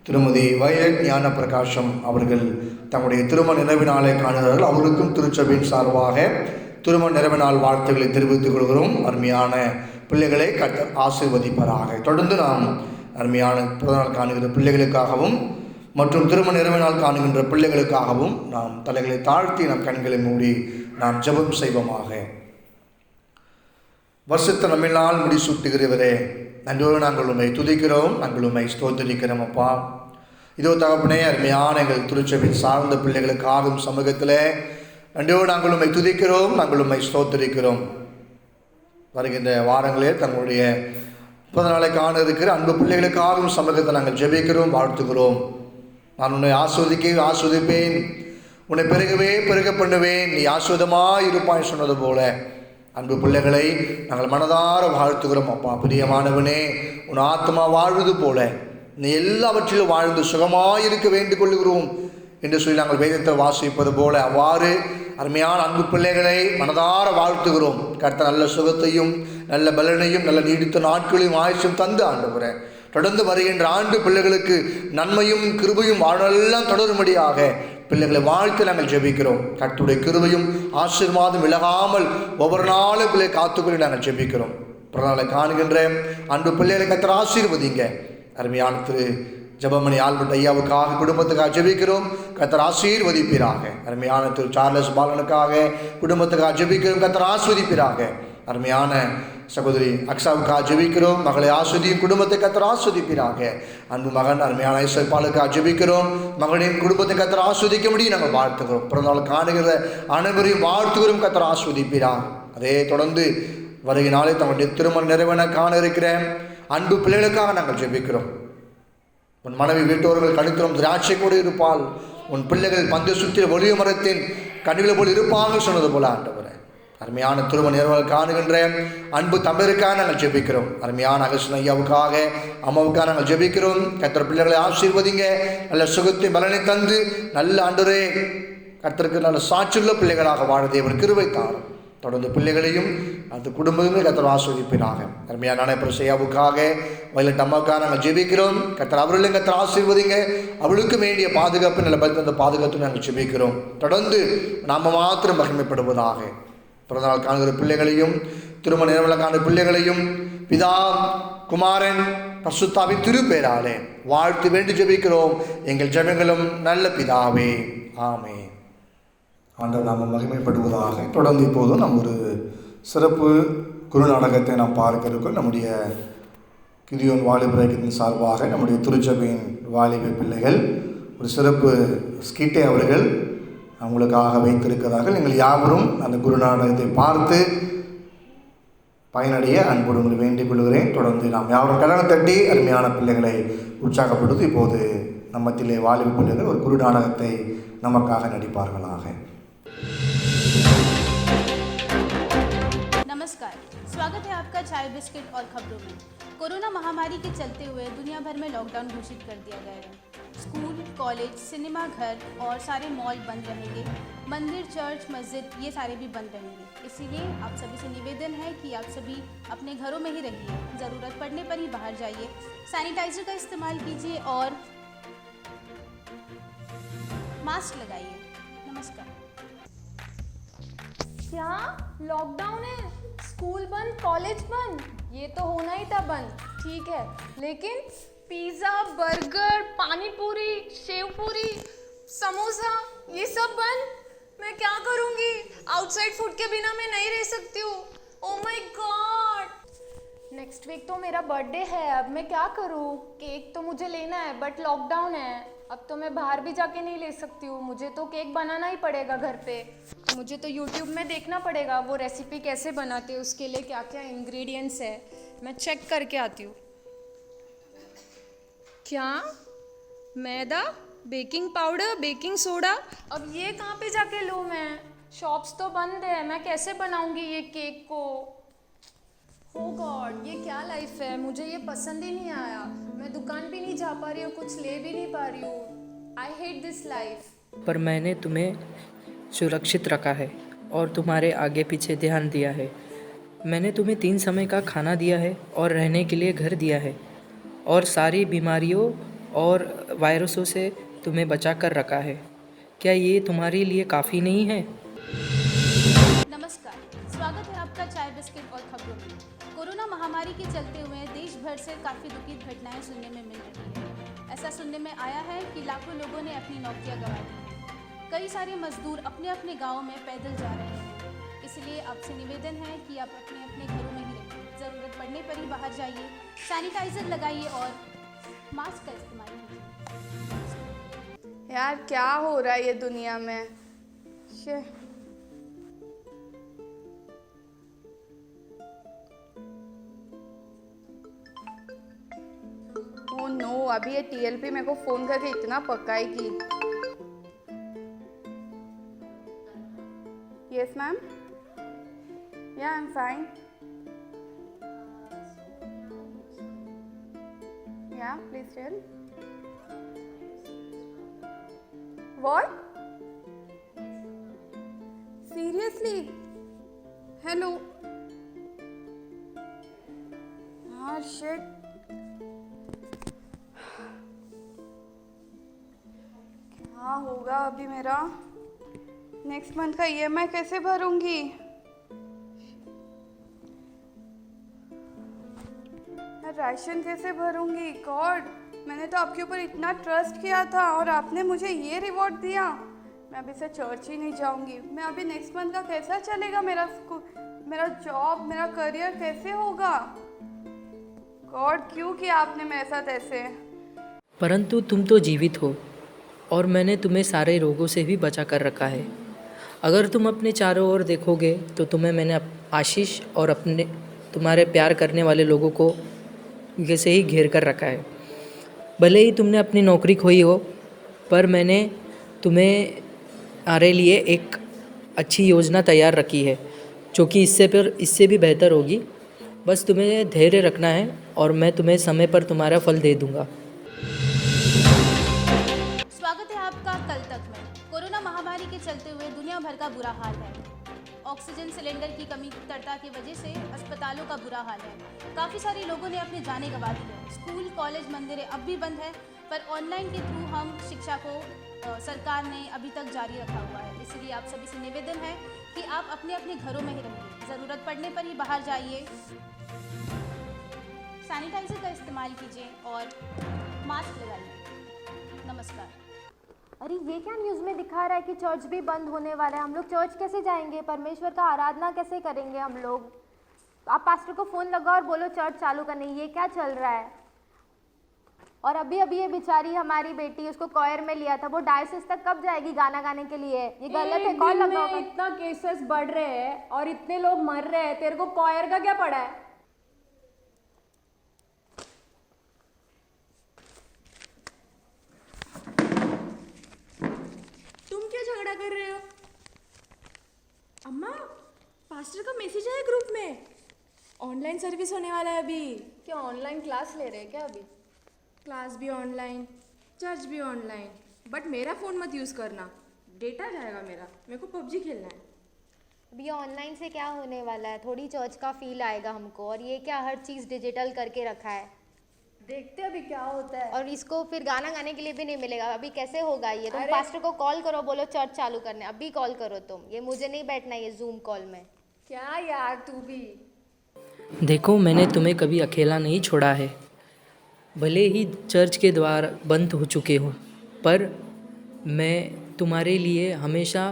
[SPEAKER 10] திருமதி வயலட் ஞான பிரகாசம் அவர்கள் தங்களுடைய திருமண நிறைவு நாளை காணுகிறார்கள். அவர்களுக்கும் திருச்சபையின் சார்பாக திருமண நிறைவு நாள் வாழ்த்துக்களை தெரிவித்துக் கொள்கிறோம். அருமையான பிள்ளைகளை கர்த்தர் ஆசீர்வதிப்பராக. தொடர்ந்து நாம் அருமையான பிறந்தநாள் காணுகின்ற பிள்ளைகளுக்காகவும் மற்றும் திருமண நிறைவு நாள் காணுகின்ற பிள்ளைகளுக்காகவும் நாம் தலைகளை தாழ்த்தி நம் கண்களை மூடி நாம் ஜெபம் செய்வோமாக. வருஷத்தை நம்மினால் முடிசூட்டுகிறவரே, நன்றோடு நாங்கள் உண்மை துதிக்கிறோம், நாங்கள் உண்மை ஸ்தோத்திரிக்கிறோம். அப்பா, இதோ தகப்பனே, அருமையான எங்கள் திருச்சபையின் சார்ந்த பிள்ளைகளுக்காகும் சமூகத்தில் நன்றோடு நாங்கள் உண்மை துதிக்கிறோம், நாங்கள் உண்மை ஸ்தோத்திரிக்கிறோம். வருகின்ற வாரங்களில் தங்களுடைய பிறந்தநாளை காண இருக்கிற அன்பு பிள்ளைகளுக்காகவும் சமூகத்தை நாங்கள் ஜெபிக்கிறோம், வாழ்த்துக்கிறோம். நான் உன்னை ஆஸ்வதிப்பேன், உன்னை பெருக பண்ணுவேன், நீ ஆஸ்வதமாக இருப்பாய் சொன்னது போல அன்பு பிள்ளைகளை நாங்கள் மனதார வாழ்த்துகிறோம். அப்பா, பிரியமானவனே, உன் ஆத்மா வாழ்வது போல நீ எல்லாவற்றிலும் வாழ்ந்து சுகமாயிருக்க வேண்டிக் கொள்கிறோம் என்று சொல்லி நாங்கள் வேதத்தை வாசிப்பது போல அவ்வாறு அருமையான அன்பு பிள்ளைகளை மனதார வாழ்த்துகிறோம். கர்த்தர் நல்ல சுகத்தையும் நல்ல பலனையும் நல்ல நீடித்த நாட்களையும் ஆயுசும் தந்து ஆண்டவரே, தொடர்ந்து வருகின்ற ஆண்டு பிள்ளைகளுக்கு நன்மையும் கிருபையும் வாழ்வெல்லாம் தொடரும்படியாக பிள்ளைகளை வாழ்த்து நாங்கள் ஜெபிக்கிறோம். கர்த்தருடைய கிருபையும் ஆசீர்வாதம் விலகாமல் ஒவ்வொரு நாளும் பிள்ளை காத்துக்கொள்ளி நாங்கள் ஜெபிக்கிறோம். பிறநாளை காணுகின்ற அன்பு பிள்ளைகளை கர்த்தர் ஆசீர்வதிங்க. அருமையான திரு ஜெபமணி ஆல்பர்ட் ஐயாவுக்காக குடும்பத்துக்காக ஜெபிக்கிறோம், கர்த்தர் ஆசீர்வதிப்பீராக. அருமையான திரு சார்லஸ் பாலனுக்காக குடும்பத்துக்காக ஜெபிக்கிறோம், கர்த்தர் ஆஸ்வதிப்பீராக. அருமையான சகோதரி அக்ஸாவுக்காக ஜெபிக்கிறோம், மகளை ஆஸ்வதியும் குடும்பத்தை கர்த்தர் ஆஸ்வதிப்பீராக. அன்பு மகன் அருமையான ஐசக் பாலுக்காக ஜெபிக்கிறோம், மகனையும் குடும்பத்தை கர்த்தர் ஆஸ்வதிக்க முடியும் நாங்கள் வாழ்த்துகிறோம். பிறந்தநாள் காணுகிற அனைவரையும் வாழ்த்துகிறோம், கர்த்தர் ஆஸ்வதிப்பீராக. அதே தொடர்ந்து வருகை நாளை தங்களுடைய திருமண நிறைவேற காண இருக்கிற அன்பு பிள்ளைகளுக்காக நாங்கள் ஜெபிக்கிறோம். உன் மனைவி வீட்டோர்கள் கணித்திரம் திராட்சை கூட இருப்பாள், உன் பிள்ளைகள் பந்து சுற்றிய ஒளிய மரத்தின் கண்களை போல் இருப்பாங்க சொன்னது போல ஆண்டவரே, அருமையான திருமண நிறைவேற காணுகின்ற அன்பு தம்பருக்காக நாங்கள் ஜெபிக்கிறோம். அருமையான அகஸ்டின் ஐயாவுக்காக அம்மாவுக்காக நாங்கள் ஜெபிக்கிறோம். கர்த்தர் பிள்ளைகளை ஆசீர்வதிங்க, நல்ல சுகத்தை பலனை தந்து நல்ல ஆண்டவரே கர்த்தருக்கு நல்ல சாட்சியுள்ள பிள்ளைகளாக வாழ தேவன் கிருபை தாரும். தொடர்ந்து பிள்ளைகளையும் அந்த குடும்பமே கர்த்தர் ஆசீர்வதிப்பீராக. அருமையான நடைபெற செய்யாவுக்காக வயலட் அம்மாவுக்காக நாங்கள் ஜெபிக்கிறோம். கர்த்தர் அவர்களையும் கர்த்தர் ஆசீர்வதிங்க, அவளுக்கு வேண்டிய பாதுகாப்பு நல்ல பலத்த அந்த பாதுகாத்து நாங்கள் ஜெபிக்கிறோம். தொடர்ந்து நாம் மாத்திரம் மகிமைப்படுவதாக. பிறந்தநாள் காணுகிற பிள்ளைகளையும் திருமண நிறைவேற காணுகிற பிள்ளைகளையும் பிதா குமாரன் பரிசுத்தாவின் திருப்பெயராலே வாழ்த்து வேண்டி ஜெபிக்கிறோம் எங்கள் ஜெபங்களும் நல்ல பிதாவே, ஆமென்.
[SPEAKER 11] ஆண்டவர் நாம் மகிமைப்படுவதாக. தொடர்ந்து இப்போதும் நாம் ஒரு சிறப்பு குறுநாடகத்தை நாம் பார்க்க இருக்கோம். நம்முடைய கிதியோன் வாலிபர் இயக்கத்தின் சார்பாக நம்முடைய திருச்சபையின் வாலிப பிள்ளைகள் ஒரு சிறப்பு ஸ்கிட்டை அவர்கள் உங்களுக்காக வைத்திருக்கிறார்கள். நீங்கள் யாவரும் அந்த குருநாடகத்தை பார்த்து பயனடைய அன்போடு உங்களை வேண்டிக் கொள்கிறேன். தொடர்ந்து நாம் யாவரும் கலனை தட்டி அருமையான பிள்ளைகளை உற்சாகப்படுத்தி இப்போது நம்மத்திலே வாலிப பிள்ளைகள் ஒரு குருநாடகத்தை நமக்காக நடிப்பார்களாக.
[SPEAKER 12] नमस्कार, स्वागत है आपका चाय बिस्किट और खबरों में। कोरोना महामारी के चलते हुए दुनिया भर में लॉकडाउन घोषित कर दिया गया है। स्कूल, कॉलेज, सिनेमा घर और सारे मॉल बंद रहेंगे। मंदिर, चर्च, मस्जिद ये सारे भी बंद रहेंगे। इसीलिए आप सभी से निवेदन है कि आप सभी अपने घरों में ही रहिए, ज़रूरत पड़ने पर ही बाहर जाइए, सैनिटाइजर का इस्तेमाल कीजिए और मास्क लगाइए। नमस्कार।
[SPEAKER 1] क्या लॉकडाउन है? स्कूल बंद, कॉलेज बंद? ये तो होना ही था बंद, ठीक है, लेकिन पिज़्ज़ा, बर्गर, पानी पूरी, शेव पूरी, समोसा ये सब बंद? मैं क्या करूँगी? आउटसाइड फूड के बिना मैं नहीं रह सकती हूँ। Oh my God, next week तो मेरा बर्थडे है, अब मैं क्या करूँ? केक तो मुझे लेना है बट लॉकडाउन है, अब तो मैं बाहर भी जाके नहीं ले सकती हूँ। मुझे तो केक बनाना ही पड़ेगा घर पे। मुझे तो यूट्यूब में देखना पड़ेगा वो रेसिपी कैसे बनाते हैं, उसके लिए क्या क्या इंग्रेडिएंट्स है, मैं चेक करके आती हूँ। क्या मैदा, बेकिंग पाउडर, बेकिंग सोडा, अब ये कहाँ पे जाके लूँ मैं? शॉप्स तो बंद है, मैं कैसे बनाऊँगी ये केक को? ओ गॉड, ये क्या लाइफ है? मुझे ये पसंद ही नहीं आया। मैं दुकान भी नहीं जा पा रही हूँ, कुछ ले भी नहीं पा रही हूँ। I hate this life.
[SPEAKER 6] पर मैंने तुम्हें सुरक्षित रखा है और तुम्हारे आगे पीछे ध्यान दिया है। मैंने तुम्हें 3 समय का खाना दिया है और रहने के लिए घर दिया है और सारी बीमारियों और वायरसों से तुम्हें बचा कर रखा है। क्या ये तुम्हारे लिए काफ़ी नहीं है?
[SPEAKER 12] नमस्कार, स्वागत है आपका चाय बिस्किट और खबरों में। कोरोना महामारी के चलते हुए देश भर से काफ़ी दुखद घटनाएं सुनने में मिल रही हैं। ऐसा सुनने में आया है कि लाखों लोगों ने अपनी नौकरियां गंवा दी हैं। कई सारे मजदूर अपने अपने गाँव में पैदल जा रहे हैं। इसलिए आपसे निवेदन है कि आप अपने अपने घरों में ही रहिए, ज़रूरत पड़ने पर ही बाहर जाइए, सैनिटाइजर लगाइए और मास्क का इस्तेमाल कीजिए।
[SPEAKER 9] यार क्या हो रहा है ये दुनिया में? ओह नो, अभी ये टीएलपी मेरे को फोन करके इतना पकाएगी। Yes ma'am, yeah I am fine, yeah please tell. What? Seriously? Hello? हाँ शिट, क्या होगा अभी मेरा? नेक्स्ट मंथ का ईएमआई कैसे भरूंगी? राशन कैसे भरूंगी? गॉड, मैंने तो आपके ऊपर इतना ट्रस्ट किया था और आपने मुझे ये रिवॉर्ड दिया। मैं अभी से चर्च ही नहीं जाऊंगी। मैं अभी नेक्स्ट मंथ का कैसा चलेगा? मेरा स्कूल, मेरा जॉब, मेरा करियर कैसे होगा? गॉड, क्यों किया आपने मेरे साथ ऐसे?
[SPEAKER 6] परंतु तुम तो जीवित हो और मैंने तुम्हें सारे रोगों से भी बचा कर रखा है। अगर तुम अपने चारों ओर देखोगे तो मैंने आशीष और अपने तुम्हारे प्यार करने वाले लोगों को जैसे ही घेर कर रखा है। भले ही तुमने अपनी नौकरी खोई हो, पर मैंने तुम्हारे लिए एक अच्छी योजना तैयार रखी है जो कि इससे भी बेहतर होगी। बस तुम्हें धैर्य रखना है और मैं तुम्हें समय पर तुम्हारा फल दे दूँगा।
[SPEAKER 12] स्वागत है आपका कल तक में। कोरोना महामारी के चलते हुए दुनिया भर का बुरा हाल है। ऑक्सीजन सिलेंडर की कमी-तरता की वजह से अस्पतालों का बुरा हाल है। काफ़ी सारे लोगों ने अपनी जानें गंवा दी है। स्कूल, कॉलेज, मंदिरें अब भी बंद है, पर ऑनलाइन के थ्रू हम शिक्षा को सरकार ने अभी तक जारी रखा हुआ है। इसलिए आप सभी से निवेदन है कि आप अपने अपने घरों में ही रहिए, ज़रूरत पड़ने पर ही बाहर जाइए, सैनिटाइजर का इस्तेमाल कीजिए और मास्क लगाइए। नमस्कार।
[SPEAKER 13] अरे ये क्या न्यूज़ में दिखा रहा है कि चर्च भी बंद होने वाला है? हम लोग चर्च कैसे जाएंगे? परमेश्वर का आराधना कैसे करेंगे हम लोग? आप पास्टर को फ़ोन लगाओ और बोलो चर्च चालू करने। ये क्या चल रहा है? और अभी अभी ये बेचारी हमारी बेटी, उसको कॉयर में लिया था, वो डायसिस तक कब जाएगी गाना गाने के लिए? ये गलत है। कौन लगा होगा?
[SPEAKER 1] इतना केसेस बढ़ रहे हैं और इतने लोग मर रहे हैं, तेरे को कॉयर का क्या पड़ा है?
[SPEAKER 14] तुम क्या झगड़ा कर रहे हो? अम्मा, पास्टर का मैसेज आया ग्रुप में, ऑनलाइन सर्विस होने वाला है अभी।
[SPEAKER 1] क्या ऑनलाइन क्लास ले रहे हैं क्या अभी?
[SPEAKER 14] क्लास भी ऑनलाइन, चर्च भी ऑनलाइन, बट मेरा फ़ोन मत यूज़ करना, डेटा जाएगा मेरे को पबजी खेलना है।
[SPEAKER 13] अभी ऑनलाइन से क्या होने वाला है? थोड़ी चर्च का फील आएगा हमको, और ये क्या हर चीज़ डिजिटल करके रखा है।
[SPEAKER 1] देखते अभी क्या होता है।
[SPEAKER 13] और इसको फिर गाना गाने के लिए भी नहीं मिलेगा। अभी कैसे होगा ये? तुम पास्टर को कॉल करो, बोलो चर्च चालू करने, अभी कॉल करो तुम। ये मुझे नहीं बैठना ये जूम कॉल में।
[SPEAKER 1] क्या यार तू भी।
[SPEAKER 6] देखो, मैंने तुम्हें कभी अकेला नहीं छोड़ा है। भले ही चर्च के द्वार बंद हो चुके हों, पर मैं तुम्हारे लिए हमेशा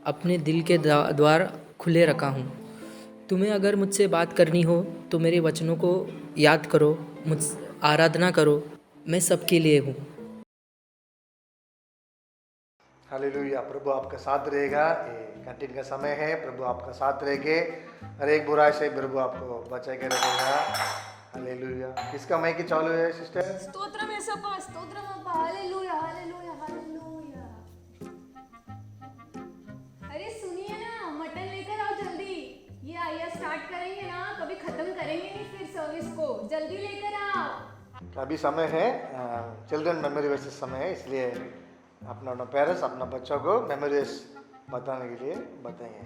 [SPEAKER 6] अपने दिल के द्वार खुले रखा हूँ। तुम्हें अगर मुझसे बात करनी हो तो मेरे वचनों को याद करो, मुझ आराधना करो, मैं सबके लिए हूँ।
[SPEAKER 10] हालेलुया। प्रभु आपका साथ रहेगा। ये कैंटीन का समय है, प्रभु आपका साथ रहेंगे। हर एक बुराई से प्रभु आपको बचा के रखेगा। हालेलुया। किसका माइक चालू है सिस्टर?
[SPEAKER 14] स्तोत्रम येसप्पा, स्तोत्रम अप्पा, हालेलुया हालेलुया हालेलुया।
[SPEAKER 1] अरे सुनिए ना, मटन लेकर आओ जल्दी। ये आइया स्टार्ट करेंगे ना, कभी खत्म करेंगे नहीं फिर सर्विस को। जल्दी लेकर आओ।
[SPEAKER 10] अभी समय है चिल्ड्रन मेमोरी वर्सेस समय है, इसलिए अपना पेरेंट्स अपना बच्चों को मेमोरीज बताने के लिए बताएंगे।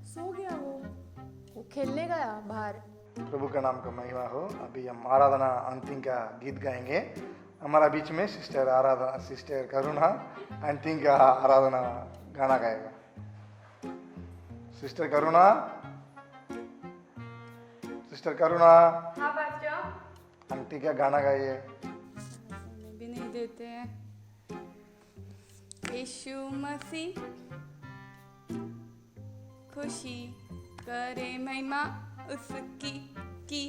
[SPEAKER 14] सो गया वो खेलने गया बाहर।
[SPEAKER 10] प्रभु का नाम का महिमा हो। अभी हम आराधना अंतिम का गीत गाएंगे। हमारा बीच में सिस्टर आराधना, सिस्टर करुणा अंतिम का आराधना गाना गाएगा। सिस्टर करुणा, सिस्टर करुणा।
[SPEAKER 14] हाँ बच्चों।
[SPEAKER 10] आंटी का गाना गाइए।
[SPEAKER 14] भी नहीं देते हैं। यीशु मसीह खुशी करे महिमा उसकी की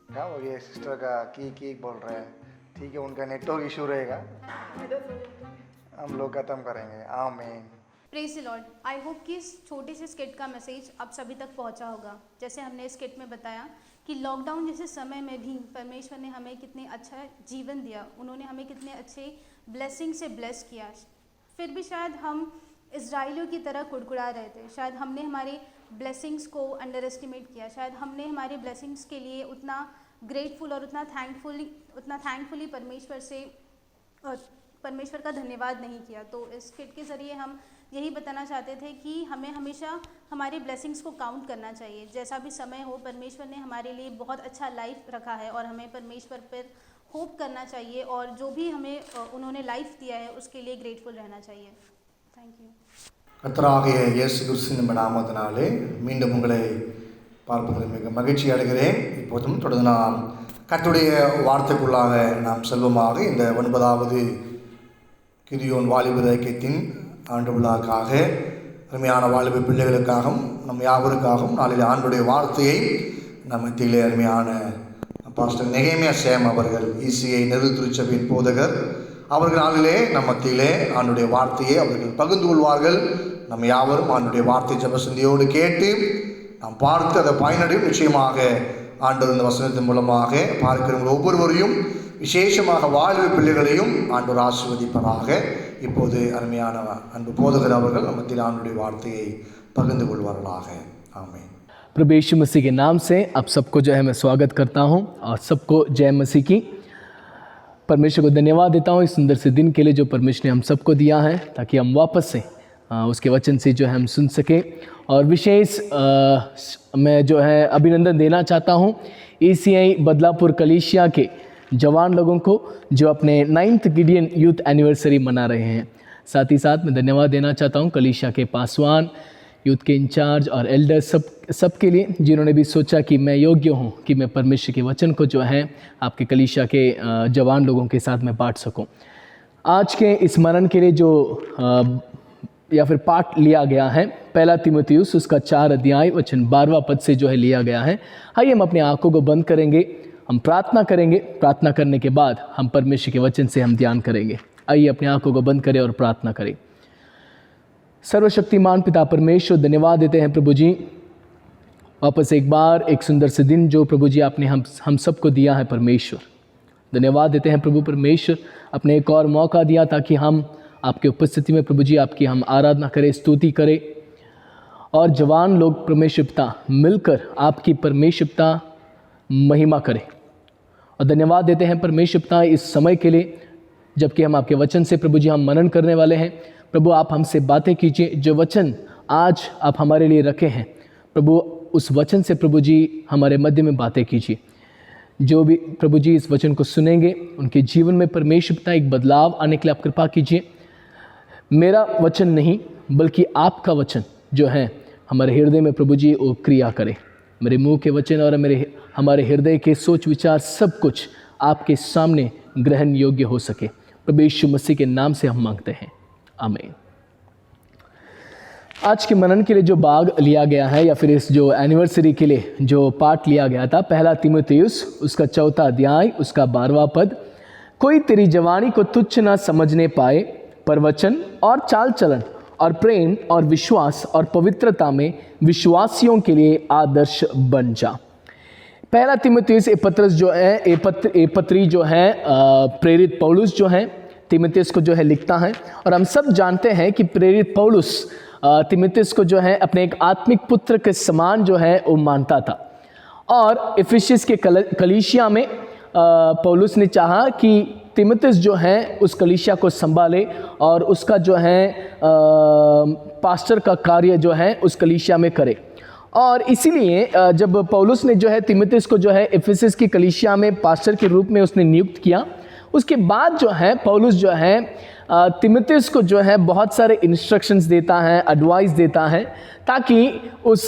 [SPEAKER 10] क्या हो गया? सिस्टर का की बोल रहे हैं। ठीक है, उनका नेटवर्क इशू रहेगा, हम लोग खत्म करेंगे। आमीन।
[SPEAKER 12] Praise the Lord. I hope कि इस छोटे से स्किट का मैसेज आप सभी तक पहुंचा होगा। जैसे हमने इस स्किट में बताया कि लॉकडाउन जैसे समय में भी परमेश्वर ने हमें कितने अच्छा जीवन दिया, उन्होंने हमें कितने अच्छे ब्लेसिंग से ब्लेस किया। फिर भी शायद हम इजराइलियों की तरह कुड़कुड़ा रहे थे। शायद हमने हमारे ब्लेसिंग्स को अंडर एस्टिमेट किया। शायद हमने हमारे ब्लेसिंग्स के लिए उतना ग्रेटफुल और उतना थैंकफुली परमेश्वर का धन्यवाद नहीं किया। तो इस किट के ज़रिए हम यही बताना चाहते थे कि हमें हमेशा हमारे ब्लेसिंग्स को काउंट करना चाहिए। जैसा भी समय हो, परमेश्वर ने हमारे लिए बहुत अच्छा लाइफ रखा है और हमें परमेश्वर पर होप करना चाहिए और जो भी हमें उन्होंने लाइफ दिया है उसके लिए ग्रेटफुल रहना चाहिए। Thank you.
[SPEAKER 10] கர்த்தராகிய இயேசு கிறிஸ்துவின் நாமத்தினாலே மீண்டும் உங்களை பார்ப்பதில் மிக மகிழ்ச்சி அடைகிறேன். இப்போதும் தொடர்ந்து நாம் கர்த்தருடைய வார்த்தைக்குள்ளாக நாம் செல்வமாக இந்த 9வது கிதியோன் வாலிபர் ஐக்கியத்தின் ஆண்டு விழாக்காக அருமையான வாலிப பிள்ளைகளுக்காகவும் நம் யாவருக்காகவும் நாளில் ஆண்டுடைய வார்த்தையை நம் மத்தியிலே அருமையான பாஸ்டர் நெகேமியா சேம் அவர்கள் இசிஐ நெரு திருச்சபையின் போதகர் அவர்கள் நாளிலே நம் மத்தியிலே ஆண்டுடைய வார்த்தையை அவர்கள் பகிர்ந்து கொள்வார்கள். நம்ம யாவரும் ஆண்டுடைய வார்த்தை ஜெபசிந்தியோடு கேட்டு நாம் பார்த்து அதை பயனடையும். நிச்சயமாக ஆண்டவர் இந்த வசனத்தின் மூலமாக பார்க்கிறவங்க ஒவ்வொருவரையும் விசேஷமாக வாழ்வு பிள்ளைகளையும் ஆண்டவர் ஆசீர்வதிப்பதாக. இப்போது அருமையான அன்பு போதகர் அவர்கள் நம்ம மத்தியில் ஆண்டுடைய வார்த்தையை பகிர்ந்து கொள்வார்களாக. ஆமென்.
[SPEAKER 15] प्रभु यीशु मसीह के नाम से आप सबको जो है मैं स्वागत करता हूं और सबको जय मसीह की। परमेश्वर को धन्यवाद देता हूं इस सुंदर से दिन के लिए जो परमेश्वर ने हम सबको दिया है, ताकि हम वापस से उसके वचन से जो है हम सुन सकें। और विशेष मैं जो है अभिनंदन देना चाहता हूं ECI बदलापुर कलीसिया के जवान लोगों को जो अपने 9th गिडियन यूथ एनिवर्सरी मना रहे हैं। साथ ही साथ मैं धन्यवाद देना चाहता हूं कलीसिया के पासवान, यूथ के इंचार्ज और एल्डर सब के लिए, जिन्होंने भी सोचा कि मैं योग्य हूं कि मैं परमेश्वर के वचन को जो है आपके कलीसिया के जवान लोगों के साथ मैं बांट सकूं। आज के स्मरण के लिए जो या फिर पाठ लिया गया है। पहला तीमुथियुस उसका 4 अध्याय वचन 12वां पद से जो है लिया गया है। आइए हम अपने आंखों को बंद करेंगे, हम प्रार्थना करेंगे। प्रार्थना करने के बाद हम परमेश्वर के वचन से हम ध्यान करेंगे। आइए अपने आंखों को बंद करें और प्रार्थना करें। सर्वशक्तिमान पिता परमेश्वर, धन्यवाद देते हैं प्रभु जी, वापस एक बार एक सुंदर से दिन जो प्रभु जी आपने हम सबको दिया है परमेश्वर। धन्यवाद देते हैं प्रभु परमेश्वर, अपने एक और मौका दिया ताकि हम आपके उपस्थिति में प्रभु जी आपकी हम आराधना करें, स्तुति करें और जवान लोग परमेश्वर पिता मिलकर आपकी परमेश्वर पिता महिमा करें। और धन्यवाद देते हैं परमेश्वर पिता इस समय के लिए जबकि हम आपके वचन से प्रभु जी हम मनन करने वाले हैं। प्रभु आप हमसे बातें कीजिए, जो वचन आज आप हमारे लिए रखे हैं प्रभु उस वचन से प्रभु जी हमारे मध्य में बातें कीजिए। जो भी प्रभु जी इस वचन को सुनेंगे उनके जीवन में परमेश्वर पिता एक बदलाव आने के लिए आप कृपा कीजिए। मेरा वचन नहीं बल्कि आपका वचन जो है हमारे हृदय में प्रभु जी वो क्रिया करे। मेरे मुंह के वचन और हमारे हृदय के सोच विचार सब कुछ आपके सामने ग्रहण योग्य हो सके। प्रभु यीशु मसीह के नाम से हम मांगते हैं, आमीन। आज के मनन के लिए जो भाग लिया गया है या फिर इस जो एनिवर्सरी के लिए जो पाठ लिया गया था, पहला तीमुथियुस उसका 4 अध्याय उसका 12वां पद। कोई तेरी जवानी को तुच्छ न समझने पाए, पर वचन और चाल चलन और प्रेम और विश्वास और पवित्रता में विश्वासियों के लिए आदर्श बन जा। पहला तीमुथियुस पत्रस जो है पत्री जो है प्रेरित पौलुस जो है तीमुथियुस को जो है लिखता है। और हम सब जानते हैं कि प्रेरित पौलुस तीमुथियुस को जो है अपने एक आत्मिक पुत्र के समान जो है वो मानता था। और इफिसियस के कलीसिया में पौलुस ने चाहा कि तीमुथियुस जो है उस कलीसिया को संभाले और उसका जो है पास्टर का कार्य जो है उस कलीसिया में करे। और इसीलिए जब पौलुस ने जो है तीमुथियुस को जो है इफिसियस की कलीसिया में पास्टर के रूप में उसने नियुक्त किया, उसके बाद जो है पौलुस जो है तीमुथियुस को जो है बहुत सारे इंस्ट्रक्शंस देता है, एडवाइस देता है, ताकि उस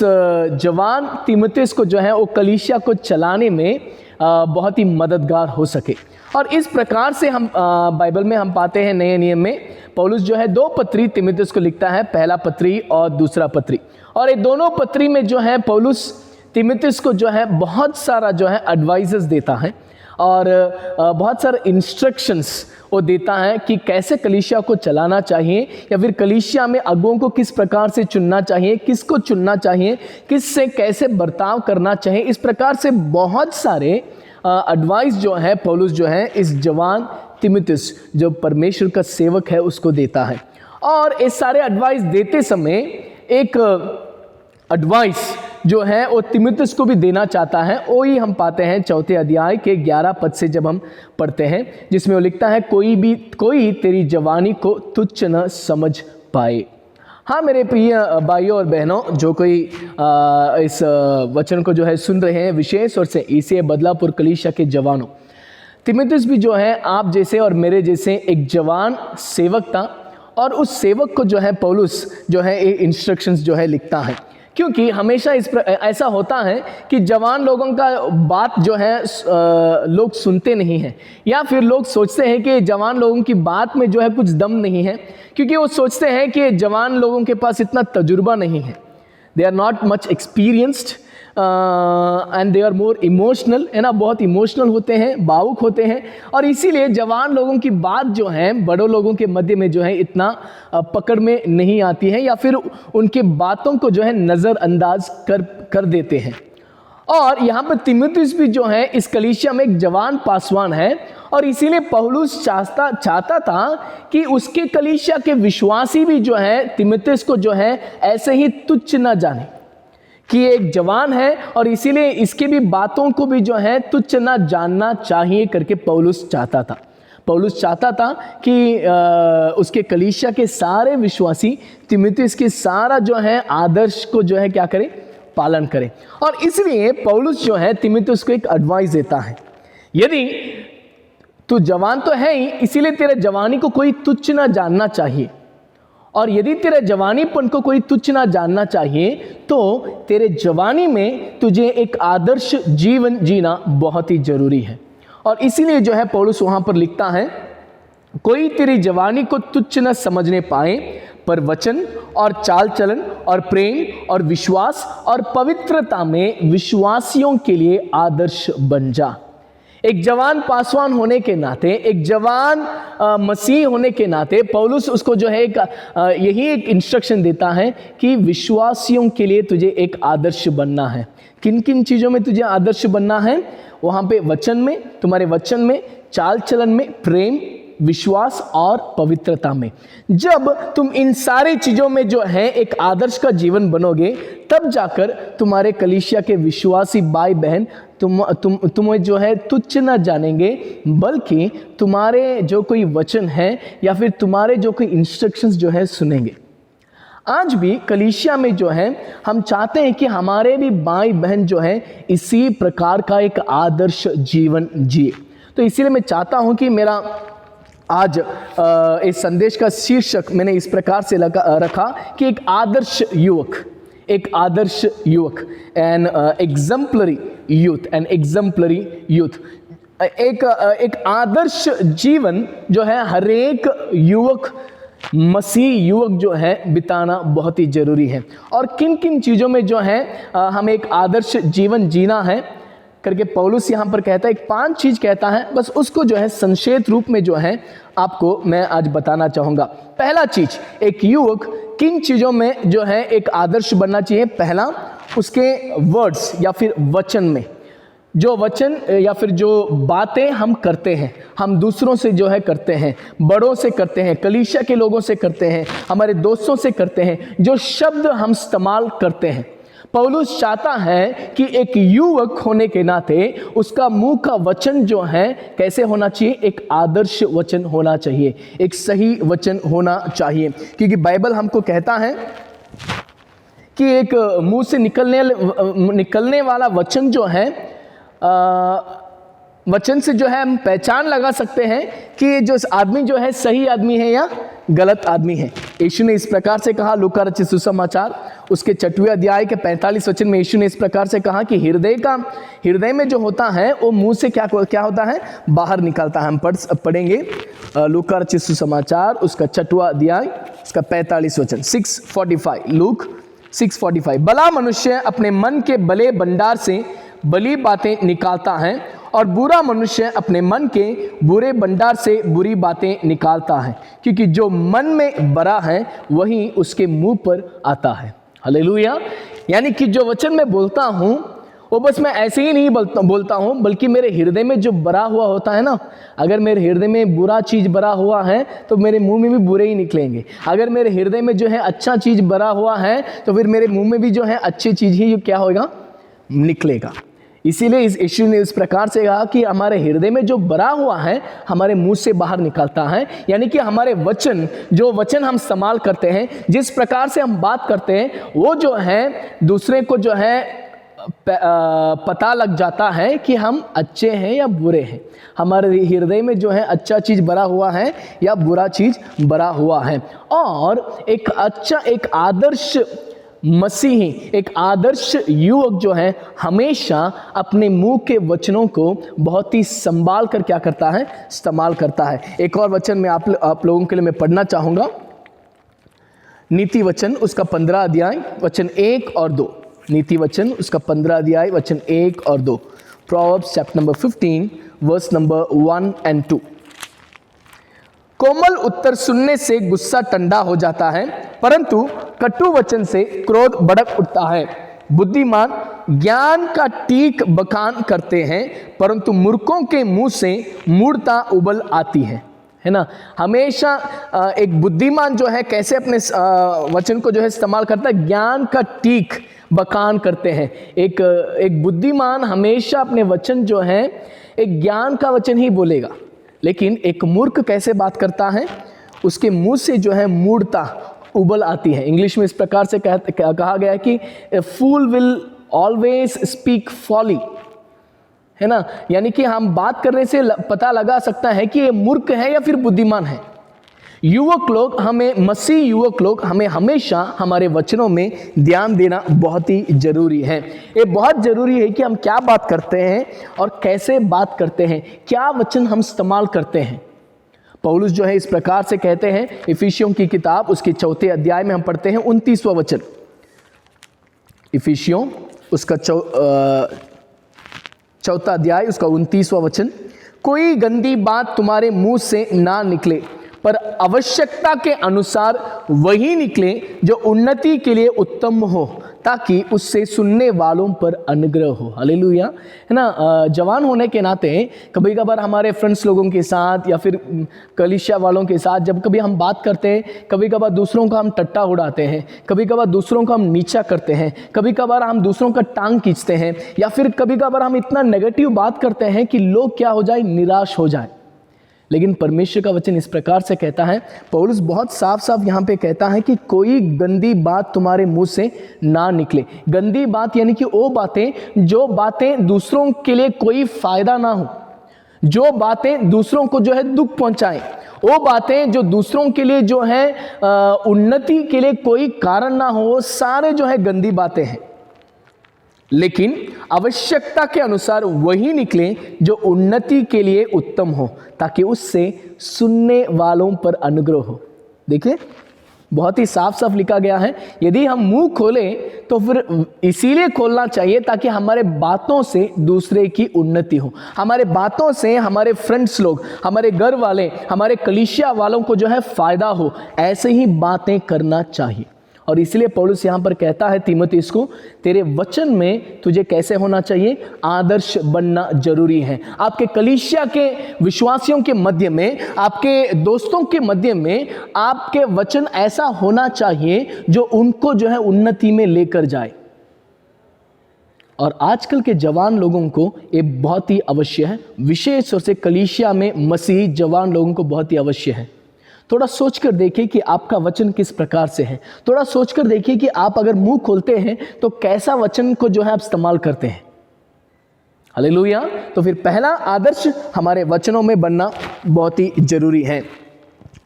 [SPEAKER 15] जवान तीमुथियुस को जो है वो कलीसिया को चलाने में बहुत ही मददगार हो सके। और इस प्रकार से हम बाइबल में हम पाते हैं नए नियम में पौलुस जो है 2 पत्री तीमुथियुस को लिखता है, पहला पत्री और दूसरा पत्री। और ये दोनों पत्री में जो है पौलुस तीमुथियुस को जो है बहुत सारा जो है एडवाइजेस देता है और बहुत सारे इंस्ट्रक्शंस वो देता है कि कैसे कलीसिया को चलाना चाहिए या फिर कलीसिया में अगुओं को किस प्रकार से चुनना चाहिए, किसको चुनना चाहिए, किससे कैसे बर्ताव करना चाहिए। इस प्रकार से बहुत सारे एडवाइस जो है पौलुस जो है इस जवान तीमुथियुस जो परमेश्वर का सेवक है उसको देता है। और इस सारे एडवाइस देते समय एक एडवाइस जो है वो तीमुथियुस को भी देना चाहता है। वो ही हम पाते हैं 4 अध्याय के 11 पद से जब हम पढ़ते हैं, जिसमें वो लिखता है कोई तेरी जवानी को तुच्छ न समझ पाए। हाँ मेरे प्रिय भाइयों और बहनों, जो कोई इस वचन को जो है सुन रहे हैं, विशेष और से इसे बदलापुर कलीसिया के जवानों, तीमुथियुस भी जो है आप जैसे और मेरे जैसे एक जवान सेवक था। और उस सेवक को जो है पौलुस जो है ये इंस्ट्रक्शंस जो है लिखता है, क्योंकि हमेशा ऐसा होता है कि जवान लोगों का बात जो है लोग सुनते नहीं हैं, या फिर लोग सोचते हैं कि जवान लोगों की बात में जो है कुछ दम नहीं है, क्योंकि वो सोचते हैं कि जवान लोगों के पास इतना तजुर्बा नहीं है। They are not much experienced and they are more emotional, है ना, बहुत इमोशनल होते हैं, भावुक होते हैं। और इसीलिए जवान लोगों की बात जो है बड़ों लोगों के मध्य में जो है इतना पकड़ में नहीं आती है, या फिर उनके बातों को जो है नज़रअंदाज कर देते हैं। और यहाँ पर तीमुथियुस भी जो है इस कलीसिया में एक जवान पासवान है, और इसीलिए पौलुस चाहता था कि उसके कलीसिया के विश्वासी भी जो है तीमुथियुस को जो है ऐसे ही तुच्छ न जाने कि एक जवान है, और इसीलिए इसके भी बातों को भी जो है तुच्छ न जानना चाहिए करके पौलुस चाहता था। पौलुस चाहता था कि उसके कलीसिया के सारे विश्वासी तीमुथियुस के सारा जो है आदर्श को जो है क्या करें, पालन करें। और इसलिए पौलुस जो है तीमुथियुस को एक एडवाइस देता है, यदि तू जवान तो है ही, इसीलिए तेरे जवानी को कोई तुच्छ ना जानना चाहिए, और यदि तेरे जवानीपन को कोई तुच्छ ना जानना चाहिए तो तेरे जवानी में तुझे एक आदर्श जीवन जीना बहुत ही जरूरी है। और इसीलिए जो है पौलुस वहाँ पर लिखता है, कोई तेरी जवानी को तुच्छ न समझने पाए, पर वचन और चाल चलन और प्रेम और विश्वास और पवित्रता में विश्वासियों के लिए आदर्श बन जा। एक जवान पासवान होने के नाते, एक जवान मसीह होने के नाते पौलुस उसको जो है यही एक इंस्ट्रक्शन देता है कि विश्वासियों के लिए तुझे एक आदर्श बनना है। किन किन चीज़ों में तुझे आदर्श बनना है? वहाँ पे वचन में, तुम्हारे वचन में, चाल चलन में, प्रेम, विश्वास और पवित्रता में। जब तुम इन सारी चीज़ों में जो है एक आदर्श का जीवन बनोगे, तब जाकर तुम्हारे कलीसिया के विश्वासी भाई बहन तुम्हें जो है तुच्छ न जानेंगे, बल्कि तुम्हारे जो कोई वचन है या फिर तुम्हारे जो कोई इंस्ट्रक्शंस जो है सुनेंगे। आज भी कलीसिया में जो है हम चाहते हैं कि हमारे भी भाई बहन जो है इसी प्रकार का एक आदर्श जीवन जिए। तो इसीलिए मैं चाहता हूं कि मेरा आज इस संदेश का शीर्षक मैंने इस प्रकार से रखा कि एक आदर्श युवक, एक आदर्श युवक, an exemplary youth, an exemplary youth. एक आदर्श जीवन जो है हर एक युवक, मसीह युवक जो है बिताना बहुत ही ज़रूरी है। और किन किन चीज़ों में जो है हमें एक आदर्श जीवन जीना है करके पौलुस यहाँ पर कहता है, एक 5 चीज़ कहता है, बस उसको जो है संक्षेप रूप में जो है आपको मैं आज बताना चाहूँगा। पहला चीज़, एक युवक किन चीज़ों में जो है एक आदर्श बनना चाहिए? पहला, उसके वर्ड्स या फिर वचन में, जो वचन या फिर जो बातें हम करते हैं, हम दूसरों से जो है करते हैं, बड़ों से करते हैं, कलीसिया के लोगों से करते हैं, हमारे दोस्तों से करते हैं, जो शब्द हम इस्तेमाल करते हैं। पौलुस चाहता है कि एक युवक होने के नाते उसका मुंह का वचन जो है कैसे होना चाहिए? एक आदर्श वचन होना चाहिए, एक सही वचन होना चाहिए। क्योंकि बाइबल हमको कहता है कि एक मुंह से निकलने वाला वचन जो है, वचन से जो है हम पहचान लगा सकते हैं कि जो आदमी जो है सही आदमी है या गलत आदमी है। यीशु ने इस प्रकार से कहा, लूका रचित सुसमाचार उसके 6वें अध्याय के 45 वचन में यीशु ने इस प्रकार से कहा कि हृदय में जो होता है वो मुंह से क्या होता है? बाहर निकलता है। हम पढ़ेंगे लूका रचित सुसमाचार उसका 6वां अध्याय उसका 45 वचन, 6:45, लूक 6:45। भला मनुष्य अपने मन के भले भंडार से भली बातें निकालता है और बुरा मनुष्य अपने मन के बुरे भंडार से बुरी बातें निकालता है, क्योंकि जो मन में भरा है वही उसके मुंह पर आता है। हालेलुया। यानी कि जो वचन मैं बोलता हूँ वो बस मैं ऐसे ही नहीं बोलता हूँ, बल्कि मेरे हृदय में जो भरा हुआ होता है ना, अगर मेरे हृदय में बुरा चीज़ भरा हुआ है तो मेरे मुंह में भी बुरे ही निकलेंगे। अगर मेरे हृदय में जो है अच्छा चीज़ भरा हुआ है तो फिर मेरे मुंह में भी जो है अच्छी चीज़ ही क्या होगा? निकलेगा। इसीलिए इस यीशु ने इस प्रकार से कहा कि हमारे हृदय में जो भरा हुआ है हमारे मुंह से बाहर निकलता है। यानी कि हमारे वचन, जो वचन हम इस्तेमाल करते हैं, जिस प्रकार से हम बात करते हैं, वो जो है दूसरे को जो है पता लग जाता है कि हम अच्छे हैं या बुरे हैं। हमारे हृदय में जो है अच्छा चीज़ भरा हुआ है या बुरा चीज़ भरा हुआ है। और एक आदर्श मसीही, एक आदर्श युवक जो है हमेशा अपने मुंह के वचनों को बहुत ही संभाल कर क्या करता है? इस्तेमाल करता है। एक और वचन में आप लोगों के लिए मैं पढ़ना चाहूँगा, नीति वचन उसका 15 अध्याय वचन 1 और 2। नीति वचन उसका 15 अध्याय वचन 1 और 2। Proverbs chapter number 15 verse number 1 and 2। कोमल उत्तर सुनने से गुस्सा ठंडा हो जाता है, परंतु कटु वचन से क्रोध भड़क उठता है। बुद्धिमान ज्ञान का टीक बखान करते हैं, परंतु मूर्खों के मुंह से मूढ़ता उबल आती है ना। हमेशा एक बुद्धिमान जो है कैसे अपने वचन को जो है इस्तेमाल करता है? ज्ञान का टीक बखान करते हैं। एक बुद्धिमान हमेशा अपने वचन जो है एक ज्ञान का वचन ही बोलेगा, लेकिन एक मूर्ख कैसे बात करता है? उसके मुंह से जो है मूढ़ता उबल आती है। इंग्लिश में इस प्रकार से कहा गया है कि ए फूल विल ऑलवेज स्पीक फॉली, है ना। यानी कि हम बात करने से पता लगा सकता है कि ये मूर्ख है या फिर बुद्धिमान है। युवक लोग, मसीह युवक लोग हमें हमेशा हमारे वचनों में ध्यान देना बहुत ही जरूरी है। ये बहुत जरूरी है कि हम क्या बात करते हैं और कैसे बात करते हैं, क्या वचन हम इस्तेमाल करते हैं। पौलुस जो है इस प्रकार से कहते हैं, इफिसियों की किताब उसके 4 अध्याय में हम पढ़ते हैं 29वां वचन। इफिसियों उसका 4 अध्याय उसका 29वां वचन, कोई गंदी बात तुम्हारे मुंह से ना निकले, पर आवश्यकता के अनुसार वही निकले जो उन्नति के लिए उत्तम हो, ताकि उससे सुनने वालों पर अनुग्रह हो। हालेलुया, है ना। जवान होने के नाते कभी कभार हमारे फ्रेंड्स लोगों के साथ या फिर कलीसिया वालों के साथ जब कभी हम बात करते हैं, कभी कभार दूसरों का हम टट्टा उड़ाते हैं, कभी कभार दूसरों को हम नीचा करते हैं, कभी कभार हम दूसरों का टांग खींचते हैं, या फिर कभी कभार हम इतना नेगेटिव बात करते हैं कि लोग क्या हो जाए, निराश हो जाए। लेकिन परमेश्वर का वचन इस प्रकार से कहता है, पौलुस बहुत साफ साफ यहाँ पे कहता है कि कोई गंदी बात तुम्हारे मुंह से ना निकले। गंदी बात यानी कि वो बातें, जो बातें दूसरों के लिए कोई फायदा ना हो, जो बातें दूसरों को जो है दुख पहुंचाएं, वो बातें जो दूसरों के लिए जो है उन्नति के लिए कोई कारण ना हो, वो सारे जो है गंदी बातें हैं। लेकिन आवश्यकता के अनुसार वही निकले जो उन्नति के लिए उत्तम हो, ताकि उससे सुनने वालों पर अनुग्रह हो। देखिए बहुत ही साफ साफ लिखा गया है, यदि हम मुंह खोलें तो फिर इसीलिए खोलना चाहिए ताकि हमारे बातों से दूसरे की उन्नति हो, हमारे बातों से हमारे फ्रेंड्स लोग, हमारे घर वाले, हमारे कलीसिया वालों को जो है फायदा हो। ऐसे ही बातें करना चाहिए। और इसलिए पौलुस यहाँ पर कहता है तीमुथियुस को, तेरे वचन में तुझे कैसे होना चाहिए, आदर्श बनना जरूरी है। आपके कलीसिया के विश्वासियों के मध्य में, आपके दोस्तों के मध्य में आपके वचन ऐसा होना चाहिए जो उनको जो है उन्नति में लेकर जाए। और आजकल के जवान लोगों को ये बहुत ही अवश्य है, विशेष रूप से कलीसिया में मसीही जवान लोगों को बहुत ही अवश्य है। थोड़ा सोचकर देखिए कि आपका वचन किस प्रकार से है। थोड़ा सोचकर देखिए कि आप अगर मुंह खोलते हैं तो कैसा वचन को जो है आप इस्तेमाल करते हैं। हालेलुया। तो फिर पहला आदर्श हमारे वचनों में बनना बहुत ही जरूरी है।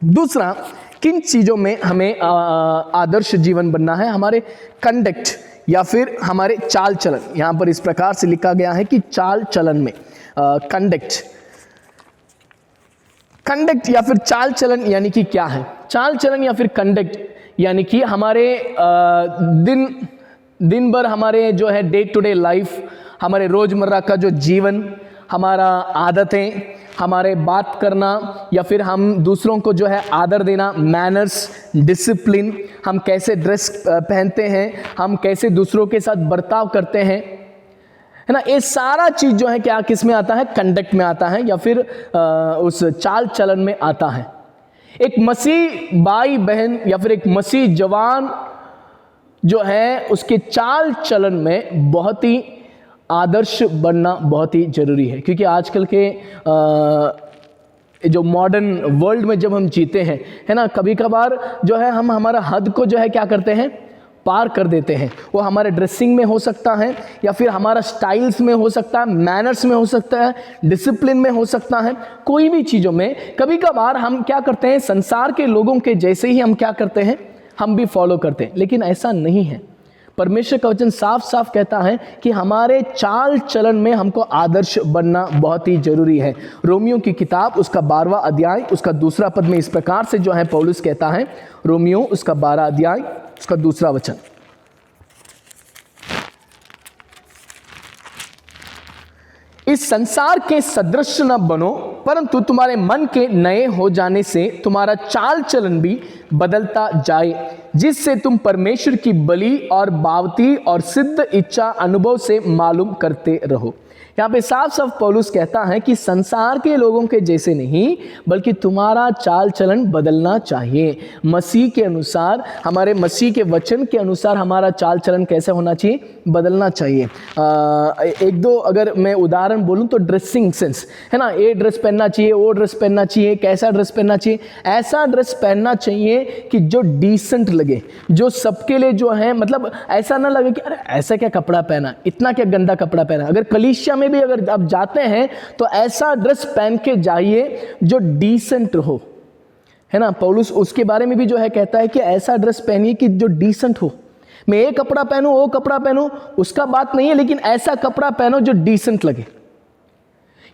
[SPEAKER 15] दूसरा, किन चीज़ों में हमें आदर्श जीवन बनना है, हमारे कंडक्ट या फिर हमारे चाल चलन। यहाँ पर इस प्रकार से लिखा गया है कि चाल चलन में कंडक्ट या फिर चाल चलन यानी कि क्या है। चाल चलन या फिर कंडक्ट यानी कि हमारे दिन भर हमारे जो है डे टू डे लाइफ, हमारे रोज़मर्रा का जो जीवन, हमारा आदतें, हमारे बात करना या फिर हम दूसरों को जो है आदर देना, मैनर्स, डिसिप्लिन, हम कैसे ड्रेस पहनते हैं, हम कैसे दूसरों के साथ बर्ताव करते हैं, है ना। ये सारा चीज़ जो है क्या किस में आता है, कंडक्ट में आता है या फिर उस चाल चलन में आता है। एक मसीह भाई बहन या फिर एक मसीह जवान जो है उसके चाल चलन में बहुत ही आदर्श बनना बहुत ही ज़रूरी है। क्योंकि आजकल के जो मॉडर्न वर्ल्ड में जब हम जीते हैं, है ना, कभी कभार जो है हम हमारा हद को जो है क्या करते हैं, पार कर देते हैं। वो हमारे ड्रेसिंग में हो सकता है या फिर हमारा स्टाइल्स में हो सकता है, मैनर्स में हो सकता है, डिसिप्लिन में हो सकता है, कोई भी चीज़ों में कभी कभार हम क्या करते हैं, संसार के लोगों के जैसे ही हम क्या करते हैं, हम भी फॉलो करते हैं। लेकिन ऐसा नहीं है। परमेश्वर का वचन साफ साफ कहता है कि हमारे चाल चलन में हमको आदर्श बनना बहुत ही जरूरी है। रोमियो की किताब उसका 12वां अध्याय उसका 2 पद में इस प्रकार से जो है पौलुस कहता है, रोमियो उसका 12 अध्याय उसका 2 वचन, इस संसार के सदृश न बनो, परंतु तुम्हारे मन के नए हो जाने से तुम्हारा चाल चलन भी बदलता जाए, जिससे तुम परमेश्वर की बलि और बावती और सिद्ध इच्छा अनुभव से मालूम करते रहो। यहाँ पे साफ साफ पौलुस कहता है कि संसार के लोगों के जैसे नहीं, बल्कि तुम्हारा चाल चलन बदलना चाहिए। मसीह के अनुसार, हमारे मसीह के वचन के अनुसार हमारा चाल चलन कैसे होना चाहिए, बदलना चाहिए। एक दो अगर मैं उदाहरण बोलूँ तो ड्रेसिंग सेंस, है ना, ये ड्रेस पहनना चाहिए, वो ड्रेस पहनना चाहिए, कैसा ड्रेस पहनना चाहिए, ऐसा ड्रेस पहनना चाहिए कि जो डिसेंट लगे, जो सबके लिए जो है, मतलब ऐसा ना लगे कि अरे ऐसा क्या कपड़ा पहना, इतना क्या गंदा कपड़ा पहना। अगर कलीसिया भी अगर आप जाते हैं तो ऐसा ड्रेस पहन के जाइए जो डिसेंट हो, है ना। पौलुस उसके बारे में भी जो है कहता है कि ऐसा ड्रेस पहनिए कि जो डिसेंट हो। मैं ये कपड़ा पहनूं, वो कपड़ा पहनूं, उसका बात नहीं है, लेकिन ऐसा कपड़ा पहनो जो डिसेंट लगे।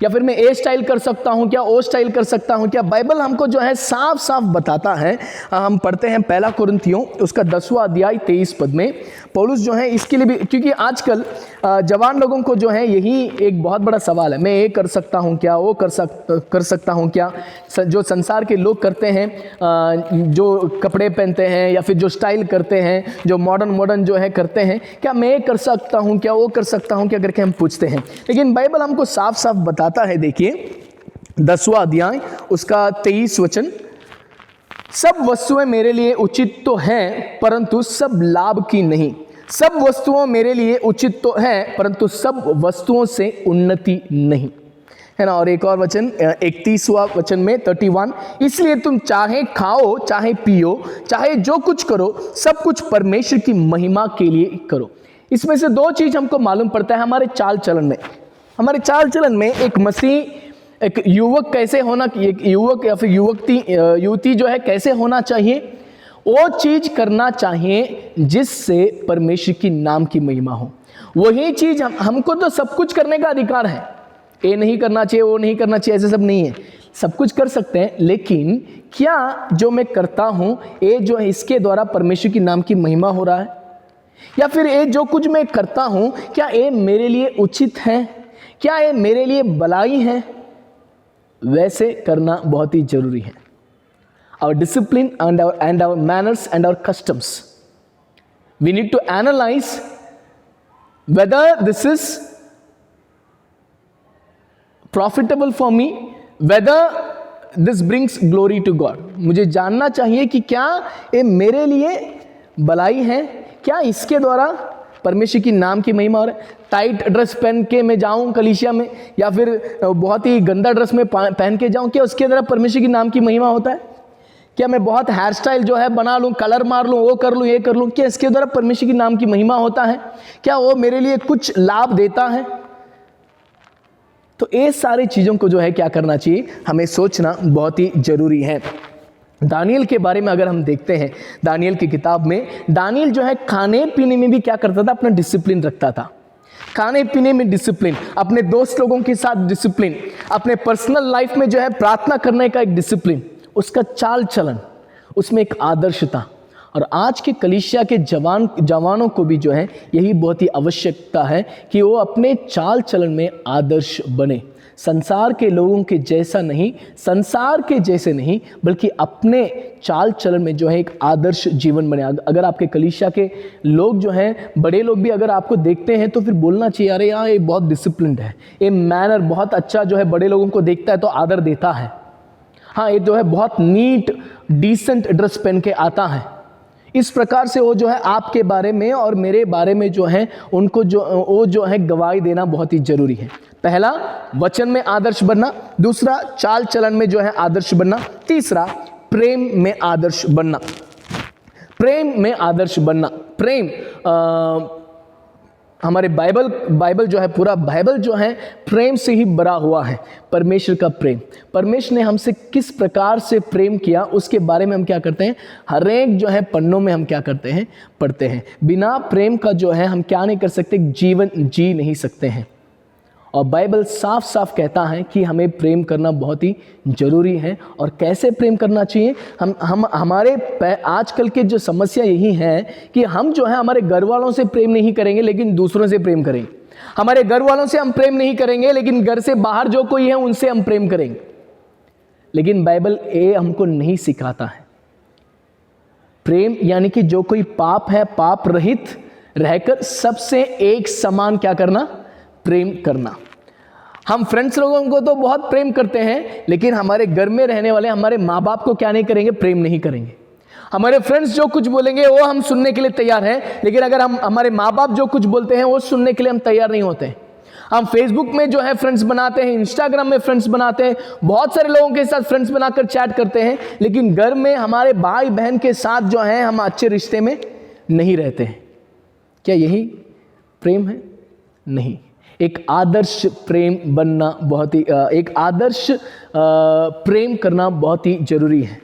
[SPEAKER 15] या फिर मैं ए स्टाइल कर सकता हूँ क्या, ओ स्टाइल कर सकता हूँ क्या। बाइबल हमको जो है साफ साफ बताता है। हम पढ़ते हैं पहला कुरिन्थियों उसका 10वां अध्याय 23 पद में पौलुस जो है इसके लिए भी, क्योंकि आजकल जवान लोगों को जो है यही एक बहुत बड़ा सवाल है, मैं ये कर सकता हूँ क्या, वो कर सकता हूँ क्या। जो संसार के लोग करते हैं, जो कपड़े पहनते हैं या फिर जो स्टाइल करते हैं, जो मॉडर्न जो है करते हैं, क्या मैं कर सकता हूँ क्या, वो कर सकता हूँ क्या करके हम पूछते हैं। लेकिन बाइबल हमको साफ साफ बताता है, देखिए 10वां अध्याय उसका 23 वचन, सब वस्तुएं मेरे लिए उचित तो हैं परंतु सब लाभ की नहीं। सब वस्तुओं मेरे लिए उचित तो है परंतु सब वस्तुओं से उन्नति नहीं, है ना। और एक और वचन 31वां वचन में 31, इसलिए तुम चाहे खाओ चाहे पियो चाहे जो कुछ करो सब कुछ परमेश्वर की महिमा के लिए करो। इसमें से दो चीज हमको मालूम पड़ता है हमारे चाल चलन में। हमारे चाल चलन में एक युवक कैसे होना, एक युवक या फिर युवती जो है कैसे होना चाहिए, वो चीज करना चाहिए जिससे परमेश्वर की नाम की महिमा हो। वही चीज हमको तो सब कुछ करने का अधिकार है, ये नहीं करना चाहिए वो नहीं करना चाहिए, ऐसे सब नहीं है। सब कुछ कर सकते हैं, लेकिन क्या जो मैं करता हूं ये जो है इसके द्वारा परमेश्वर की नाम की महिमा हो रहा है, या फिर ये जो कुछ मैं करता हूं क्या ये मेरे लिए उचित है, क्या ये मेरे लिए भलाई है, वैसे करना बहुत ही जरूरी है। Our discipline and our manners and our customs, we need to analyze whether this is profitable for me, whether this brings glory to God। मुझे जानना चाहिए कि क्या ये मेरे लिए भलाई है, क्या इसके द्वारा परमेश्वर की नाम की महिमा हो रहा है। टाइट ड्रेस पहन के मैं जाऊं कलीसिया में या फिर बहुत ही गंदा ड्रेस में पहन के जाऊं, क्या उसके द्वारा परमेश्वर की नाम की महिमा होता है। क्या मैं बहुत हेयर स्टाइल जो है बना लूं, कलर मार लूं, वो कर लूं, ये कर लूं, क्या इसके द्वारा परमेश्वर की नाम की महिमा होता है, क्या वो मेरे लिए कुछ लाभ देता है। तो ये सारी चीज़ों को जो है क्या करना चाहिए, हमें सोचना बहुत ही जरूरी है। दानियल के बारे में अगर हम देखते हैं, दानियल की किताब में दानियल जो है खाने पीने में भी क्या करता था, अपना डिसिप्लिन रखता था। खाने पीने में डिसिप्लिन, अपने दोस्त लोगों के साथ डिसिप्लिन, अपने पर्सनल लाइफ में जो है प्रार्थना करने का एक डिसिप्लिन, उसका चाल चलन, उसमें एक आदर्श था। और आज के कलीसिया के जवानों को भी जो है यही बहुत ही आवश्यकता है कि वो अपने चाल चलन में आदर्श बने। संसार के लोगों के जैसा नहीं, संसार के जैसे नहीं, बल्कि अपने चाल चलन में जो है एक आदर्श जीवन बने। अगर आपके कलीसिया के लोग जो हैं, बड़े लोग भी अगर आपको देखते हैं तो फिर बोलना चाहिए, अरे यार ये बहुत डिसिप्लिन्ड है, ये मैनर बहुत अच्छा जो है बड़े लोगों को देखता है तो आदर देता है। हाँ, ये जो है बहुत नीट डिसेंट ड्रेस पहन के आता है। इस प्रकार से वो जो है आपके बारे में और मेरे बारे में जो है उनको वो जो है गवाही देना बहुत ही जरूरी है। पहला, वचन में आदर्श बनना, दूसरा चाल चलन में जो है आदर्श बनना, तीसरा प्रेम में आदर्श बनना। प्रेम में आदर्श बनना, प्रेम हमारे बाइबल जो है, पूरा बाइबल जो है प्रेम से ही भरा हुआ है। परमेश्वर का प्रेम, परमेश्वर ने हमसे किस प्रकार से प्रेम किया उसके बारे में हम क्या करते हैं, हर एक जो है पन्नों में हम क्या करते हैं, पढ़ते हैं। बिना प्रेम का जो है हम क्या नहीं कर सकते, जीवन जी नहीं सकते हैं। और बाइबल साफ साफ कहता है कि हमें प्रेम करना बहुत ही ज़रूरी है। और कैसे प्रेम करना चाहिए, हमारे आजकल के जो समस्या यही है कि हम जो है हमारे घर वालों से प्रेम नहीं करेंगे लेकिन दूसरों से प्रेम करेंगे। हमारे घर वालों से हम प्रेम नहीं करेंगे लेकिन घर से बाहर जो कोई है उनसे हम प्रेम करेंगे। लेकिन बाइबल ये हमको नहीं सिखाता है। प्रेम यानी कि जो कोई पाप है, पाप रहित रहकर सबसे एक समान क्या करना, प्रेम करना। हम फ्रेंड्स लोगों को तो बहुत प्रेम करते हैं लेकिन हमारे घर में रहने वाले हमारे माँ बाप को क्या नहीं करेंगे, प्रेम नहीं करेंगे। हमारे फ्रेंड्स जो कुछ बोलेंगे वो हम सुनने के लिए तैयार हैं, लेकिन अगर हम हमारे माँ बाप जो कुछ बोलते हैं वो सुनने के लिए हम तैयार नहीं होते हैं। हम फेसबुक में जो है फ्रेंड्स बनाते हैं, इंस्टाग्राम में फ्रेंड्स बनाते हैं, बहुत सारे लोगों के साथ फ्रेंड्स बनाकर चैट करते हैं, लेकिन घर में हमारे भाई बहन के साथ जो है हम अच्छे रिश्ते में नहीं रहते हैं। क्या यही प्रेम है? नहीं। एक आदर्श प्रेम बनना बहुत ही एक आदर्श प्रेम करना बहुत ही जरूरी है।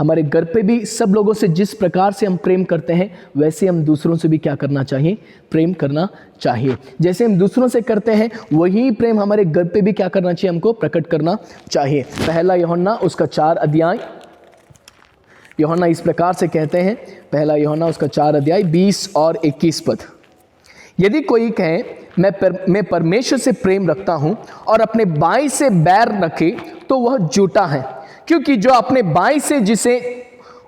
[SPEAKER 15] हमारे घर पे भी सब लोगों से जिस प्रकार से हम प्रेम करते हैं वैसे हम दूसरों से भी क्या करना चाहिए, प्रेम करना चाहिए। जैसे हम दूसरों से करते हैं वही प्रेम हमारे घर पे भी क्या करना चाहिए, हमको प्रकट करना चाहिए। पहला यूहन्ना उसका 4 अध्याय, यूहन्ना इस प्रकार से कहते हैं, पहला यूहन्ना उसका 4 अध्याय 20 और 21 पद। यदि कोई कहे मैं परमेश्वर से प्रेम रखता हूँ और अपने भाई से बैर रखे तो वह झूठा है, क्योंकि जो अपने भाई से जिसे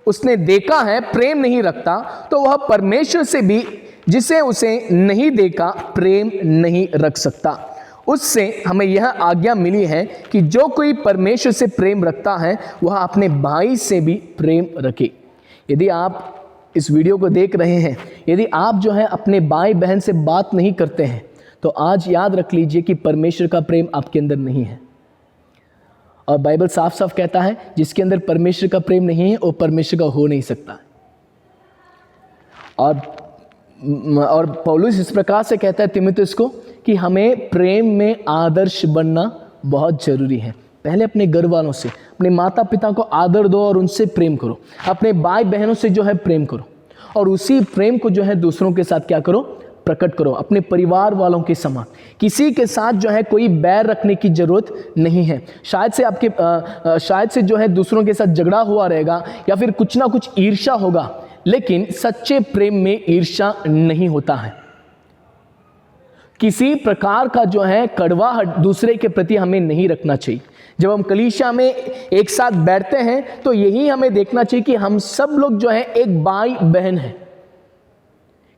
[SPEAKER 15] उसने देखा है प्रेम नहीं रखता तो वह परमेश्वर से भी जिसे उसे नहीं देखा प्रेम नहीं रख सकता। उससे हमें यह आज्ञा मिली है कि जो कोई परमेश्वर से प्रेम रखता है वह अपने भाई से भी प्रेम रखे। यदि आप इस वीडियो को देख रहे हैं, यदि आप जो है अपने भाई बहन से बात नहीं करते हैं तो आज याद रख लीजिए कि परमेश्वर का प्रेम आपके अंदर नहीं है। और बाइबल साफ साफ कहता है जिसके अंदर परमेश्वर का प्रेम नहीं है वो परमेश्वर का हो नहीं सकता। और पौलुस इस प्रकार से कहता है तीमुथियुस को कि हमें प्रेम में आदर्श बनना बहुत जरूरी है। पहले अपने घर वालों से, अपने माता पिता को आदर दो और उनसे प्रेम करो, अपने भाई बहनों से जो है प्रेम करो, और उसी प्रेम को जो है दूसरों के साथ क्या करो, प्रकट करो, अपने परिवार वालों के समान। किसी के साथ जो है कोई बैर रखने की जरूरत नहीं है। शायद से जो है दूसरों के साथ झगड़ा हुआ रहेगा या फिर कुछ ना कुछ ईर्ष्या होगा, लेकिन सच्चे प्रेम में ईर्ष्या नहीं होता है। किसी प्रकार का जो है कड़वाहट दूसरे के प्रति हमें नहीं रखना चाहिए। जब हम कलीसिया में एक साथ बैठते हैं तो यही हमें देखना चाहिए कि हम सब लोग जो है एक भाई बहन हैं।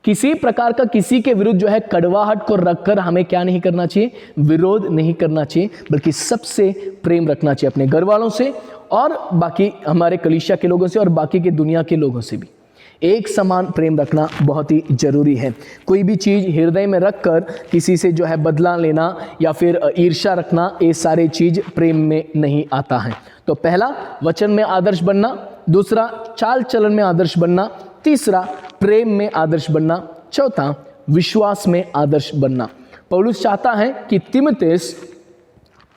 [SPEAKER 15] किसी प्रकार का किसी के विरुद्ध जो है कड़वाहट को रखकर हमें क्या नहीं करना चाहिए, विरोध नहीं करना चाहिए, बल्कि सबसे प्रेम रखना चाहिए, अपने घर वालों से और बाकी हमारे कलीसिया के लोगों से और बाकी के दुनिया के लोगों से भी एक समान प्रेम रखना बहुत ही जरूरी है। कोई भी चीज़ हृदय में रखकर किसी से जो है बदला लेना या फिर ईर्ष्या रखना, ये सारे चीज़ प्रेम में नहीं आता है। तो पहला वचन में आदर्श बनना, दूसरा चाल चलन में आदर्श बनना, तीसरा प्रेम में आदर्श बनना, चौथा विश्वास में आदर्श बनना। पौलुस चाहता है कि तीमुथियुस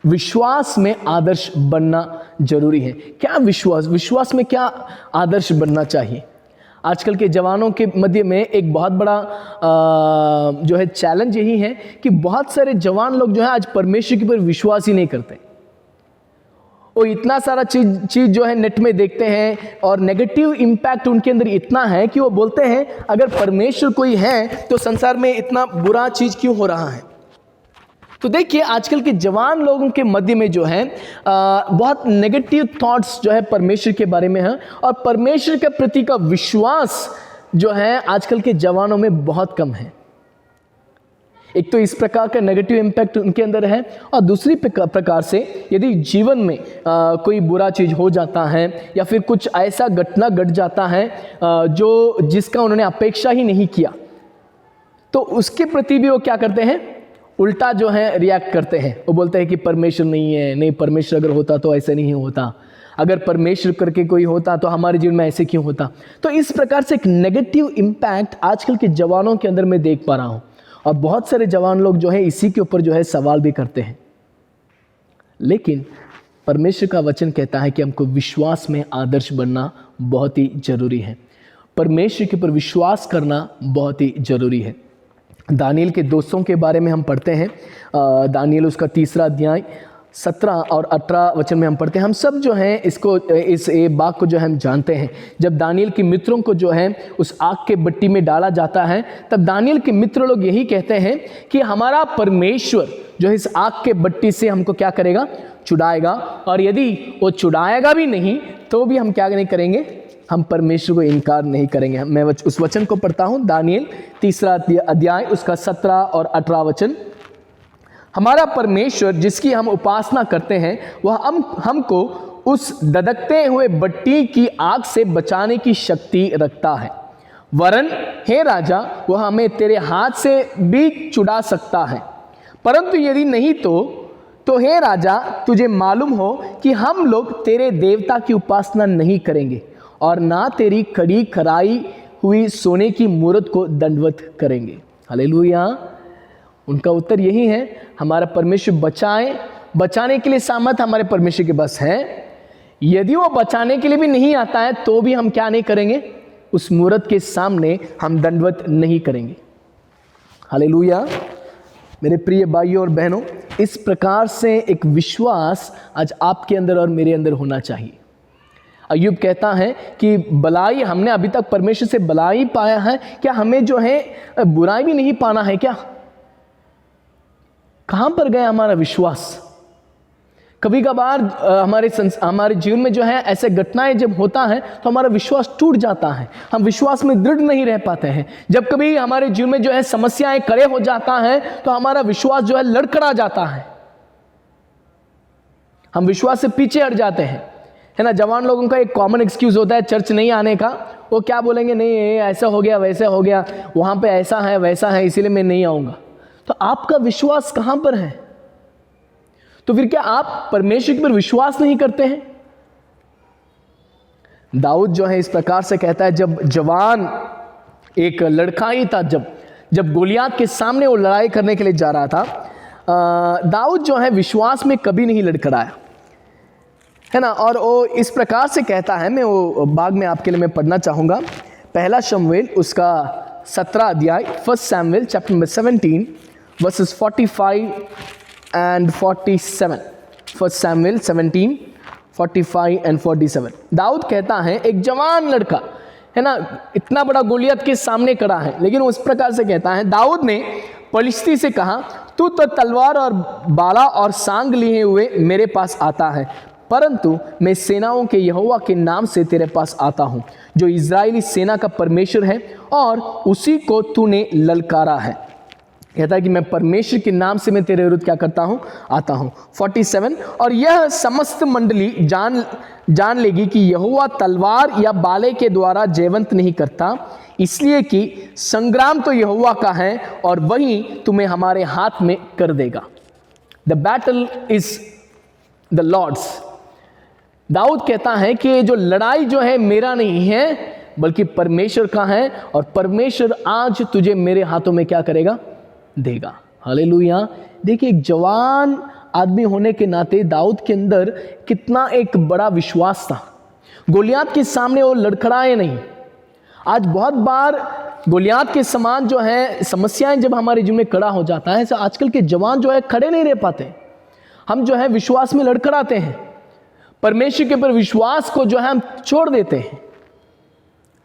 [SPEAKER 15] विश्वास में आदर्श बनना जरूरी है। क्या विश्वास में क्या आदर्श बनना चाहिए? आजकल के जवानों के मध्य में एक बहुत बड़ा जो है चैलेंज यही है कि बहुत सारे जवान लोग जो है आज परमेश्वर के ऊपर विश्वास ही नहीं करते। वो इतना सारा चीज़ जो है नेट में देखते हैं और नेगेटिव इम्पैक्ट उनके अंदर इतना है कि वो बोलते हैं अगर परमेश्वर कोई है तो संसार में इतना बुरा चीज़ क्यों हो रहा है। तो देखिए आजकल के जवान लोगों के मध्य में जो है बहुत नेगेटिव थॉट्स जो है परमेश्वर के बारे में है, और परमेश्वर के प्रति का विश्वास जो है आजकल के जवानों में बहुत कम है। एक तो इस प्रकार का नेगेटिव इम्पैक्ट उनके अंदर है, और दूसरी प्रकार से यदि जीवन में कोई बुरा चीज़ हो जाता है या फिर कुछ ऐसा घटना घट जाता है जिसका उन्होंने अपेक्षा ही नहीं किया, तो उसके प्रति भी वो क्या करते हैं, उल्टा जो है रिएक्ट करते हैं। वो बोलते हैं कि परमेश्वर नहीं है, नहीं परमेश्वर अगर होता तो ऐसे नहीं होता, अगर परमेश्वर करके कोई होता तो हमारे जीवन में ऐसे क्यों होता। तो इस प्रकार से एक नेगेटिव इम्पैक्ट आजकल के जवानों के अंदर मैं देख पा रहा हूँ, और बहुत सारे जवान लोग जो है इसी के ऊपर जो है सवाल भी करते हैं। लेकिन परमेश्वर का वचन कहता है कि हमको विश्वास में आदर्श बनना बहुत ही जरूरी है। परमेश्वर के ऊपर विश्वास करना बहुत ही जरूरी है। दानियल के दोस्तों के बारे में हम पढ़ते हैं, दानियल उसका 3 अध्याय 17 और 18 वचन में हम पढ़ते हैं। हम सब जो हैं इस बात को जो है हम जानते हैं। जब दानियल के मित्रों को जो है उस आग के भट्टी में डाला जाता है, तब दानियल के मित्र लोग यही कहते हैं कि हमारा परमेश्वर जो है इस आग के भट्टी से हमको क्या करेगा, छुड़ाएगा, और यदि वो छुड़ाएगा भी नहीं तो भी हम क्या नहीं करेंगे, हम परमेश्वर को इनकार नहीं करेंगे। मैं उस वचन को पढ़ता हूँ, दानियल 3 अध्याय उसका 17 और 18 वचन। हमारा परमेश्वर जिसकी हम उपासना करते हैं वह हमको उस धधकते हुए भट्टी की आग से बचाने की शक्ति रखता है, वरन हे राजा वह हमें तेरे हाथ से भी छुड़ा सकता है। परंतु यदि नहीं तो हे राजा तुझे मालूम हो कि हम लोग तेरे देवता की उपासना नहीं करेंगे और ना तेरी खड़ी खराई हुई सोने की मूर्त को दंडवत करेंगे। हालेलुया। उनका उत्तर यही है, हमारा परमेश्वर बचाने के लिए सामर्थ हमारे परमेश्वर के पास है। यदि वो बचाने के लिए भी नहीं आता है तो भी हम क्या नहीं करेंगे, उस मूर्त के सामने हम दंडवत नहीं करेंगे। हालेलुया। मेरे प्रिय भाइयों और बहनों, इस प्रकार से एक विश्वास आज आपके अंदर और मेरे अंदर होना चाहिए। अय्यूब कहता है कि भलाई हमने अभी तक परमेश्वर से भलाई पाया है, क्या हमें जो है बुराई भी नहीं पाना है क्या? कहां पर गया हमारा विश्वास? कभी कभार हमारे जीवन में जो है ऐसे घटनाएं जब होता है तो हमारा विश्वास टूट जाता है, हम विश्वास में दृढ़ नहीं रह पाते हैं। जब कभी हमारे जीवन में जो है समस्याएं खड़े हो जाता है तो हमारा विश्वास जो है लड़खड़ा जाता है, हम विश्वास से पीछे हट जाते हैं, है ना। जवान लोगों का एक कॉमन एक्सक्यूज होता है चर्च नहीं आने का। वो क्या बोलेंगे, नहीं ऐसा हो गया वैसे हो गया, वहां पे ऐसा है वैसा है, इसीलिए मैं नहीं आऊंगा। तो आपका विश्वास कहां पर है? तो फिर क्या आप परमेश्वर पर विश्वास नहीं करते हैं? दाऊद जो है इस प्रकार से कहता है, जब जवान एक लड़का ही था, जब गोलियात के सामने वो लड़ाई करने के लिए जा रहा था, दाऊद जो है विश्वास में कभी नहीं लड़खड़ाया, है ना। और वो इस प्रकार से कहता है, मैं वो भाग में आपके लिए मैं पढ़ना चाहूँगा। पहला शमूएल उसका 17 अध्याय, 1 Samuel chapter number 17 verses 45 and 47। 1 Samuel 17 45 and 47। दाऊद कहता है, एक जवान लड़का है ना, इतना बड़ा गोलियत के सामने खड़ा है, लेकिन उस प्रकार से कहता है, दाऊद ने पलिश्ती से कहा, तू तो तलवार और बाला और सांग लिए हुए मेरे पास आता है, परंतु मैं सेनाओं के यहोवा के नाम से तेरे पास आता हूं, जो इज़राइली सेना का परमेश्वर है, और उसी को तूने ललकारा है। कहता है कि मैं परमेश्वर के नाम से मैं तेरे विरुद्ध क्या करता हूं, आता हूं। 47, और यह समस्त मंडली जान लेगी कि यहोवा तलवार या बाले के द्वारा जयवंत नहीं करता, इसलिए कि संग्राम तो यहोवा का है और वही तुम्हें हमारे हाथ में कर देगा। The battle is the Lord's. दाऊद कहता है कि जो लड़ाई जो है मेरा नहीं है बल्कि परमेश्वर का है, और परमेश्वर आज तुझे मेरे हाथों में क्या करेगा, देगा। हालेलुया। देखिए, एक जवान आदमी होने के नाते दाऊद के अंदर कितना एक बड़ा विश्वास था। गोलियात के सामने वो लड़खड़ाए नहीं। आज बहुत बार गोलियात के समान जो है समस्याएं जब हमारे जीवन में खड़ा हो जाता है, तो आजकल के जवान जो है खड़े नहीं रह पाते, हम जो है विश्वास में लड़खड़ाते हैं, परमेश्वर के ऊपर विश्वास को जो है हम छोड़ देते हैं।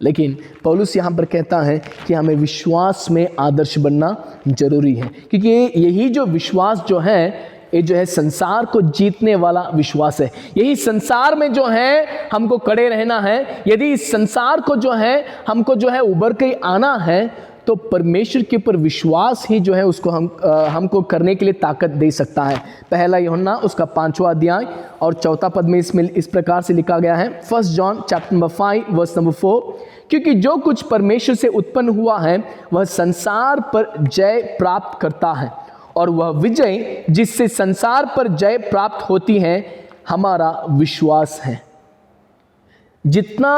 [SPEAKER 15] लेकिन पौलुस यहाँ पर कहता है कि हमें विश्वास में आदर्श बनना जरूरी है, क्योंकि यही जो विश्वास जो है, ये जो है संसार को जीतने वाला विश्वास है। यही संसार में जो है हमको खड़े रहना है। यदि इस संसार को जो है हमको जो है उभर के आना है, तो परमेश्वर के ऊपर विश्वास ही जो है उसको हमको करने के लिए ताकत दे सकता है। पहला यूहन्ना उसका 5वां अध्याय और 4 पद में इसमें इस प्रकार से लिखा गया है, 1 John chapter number 5 verse number 4, क्योंकि जो कुछ परमेश्वर से उत्पन्न हुआ है वह संसार पर जय प्राप्त करता है, और वह विजय जिससे संसार पर जय प्राप्त होती है हमारा विश्वास है। जितना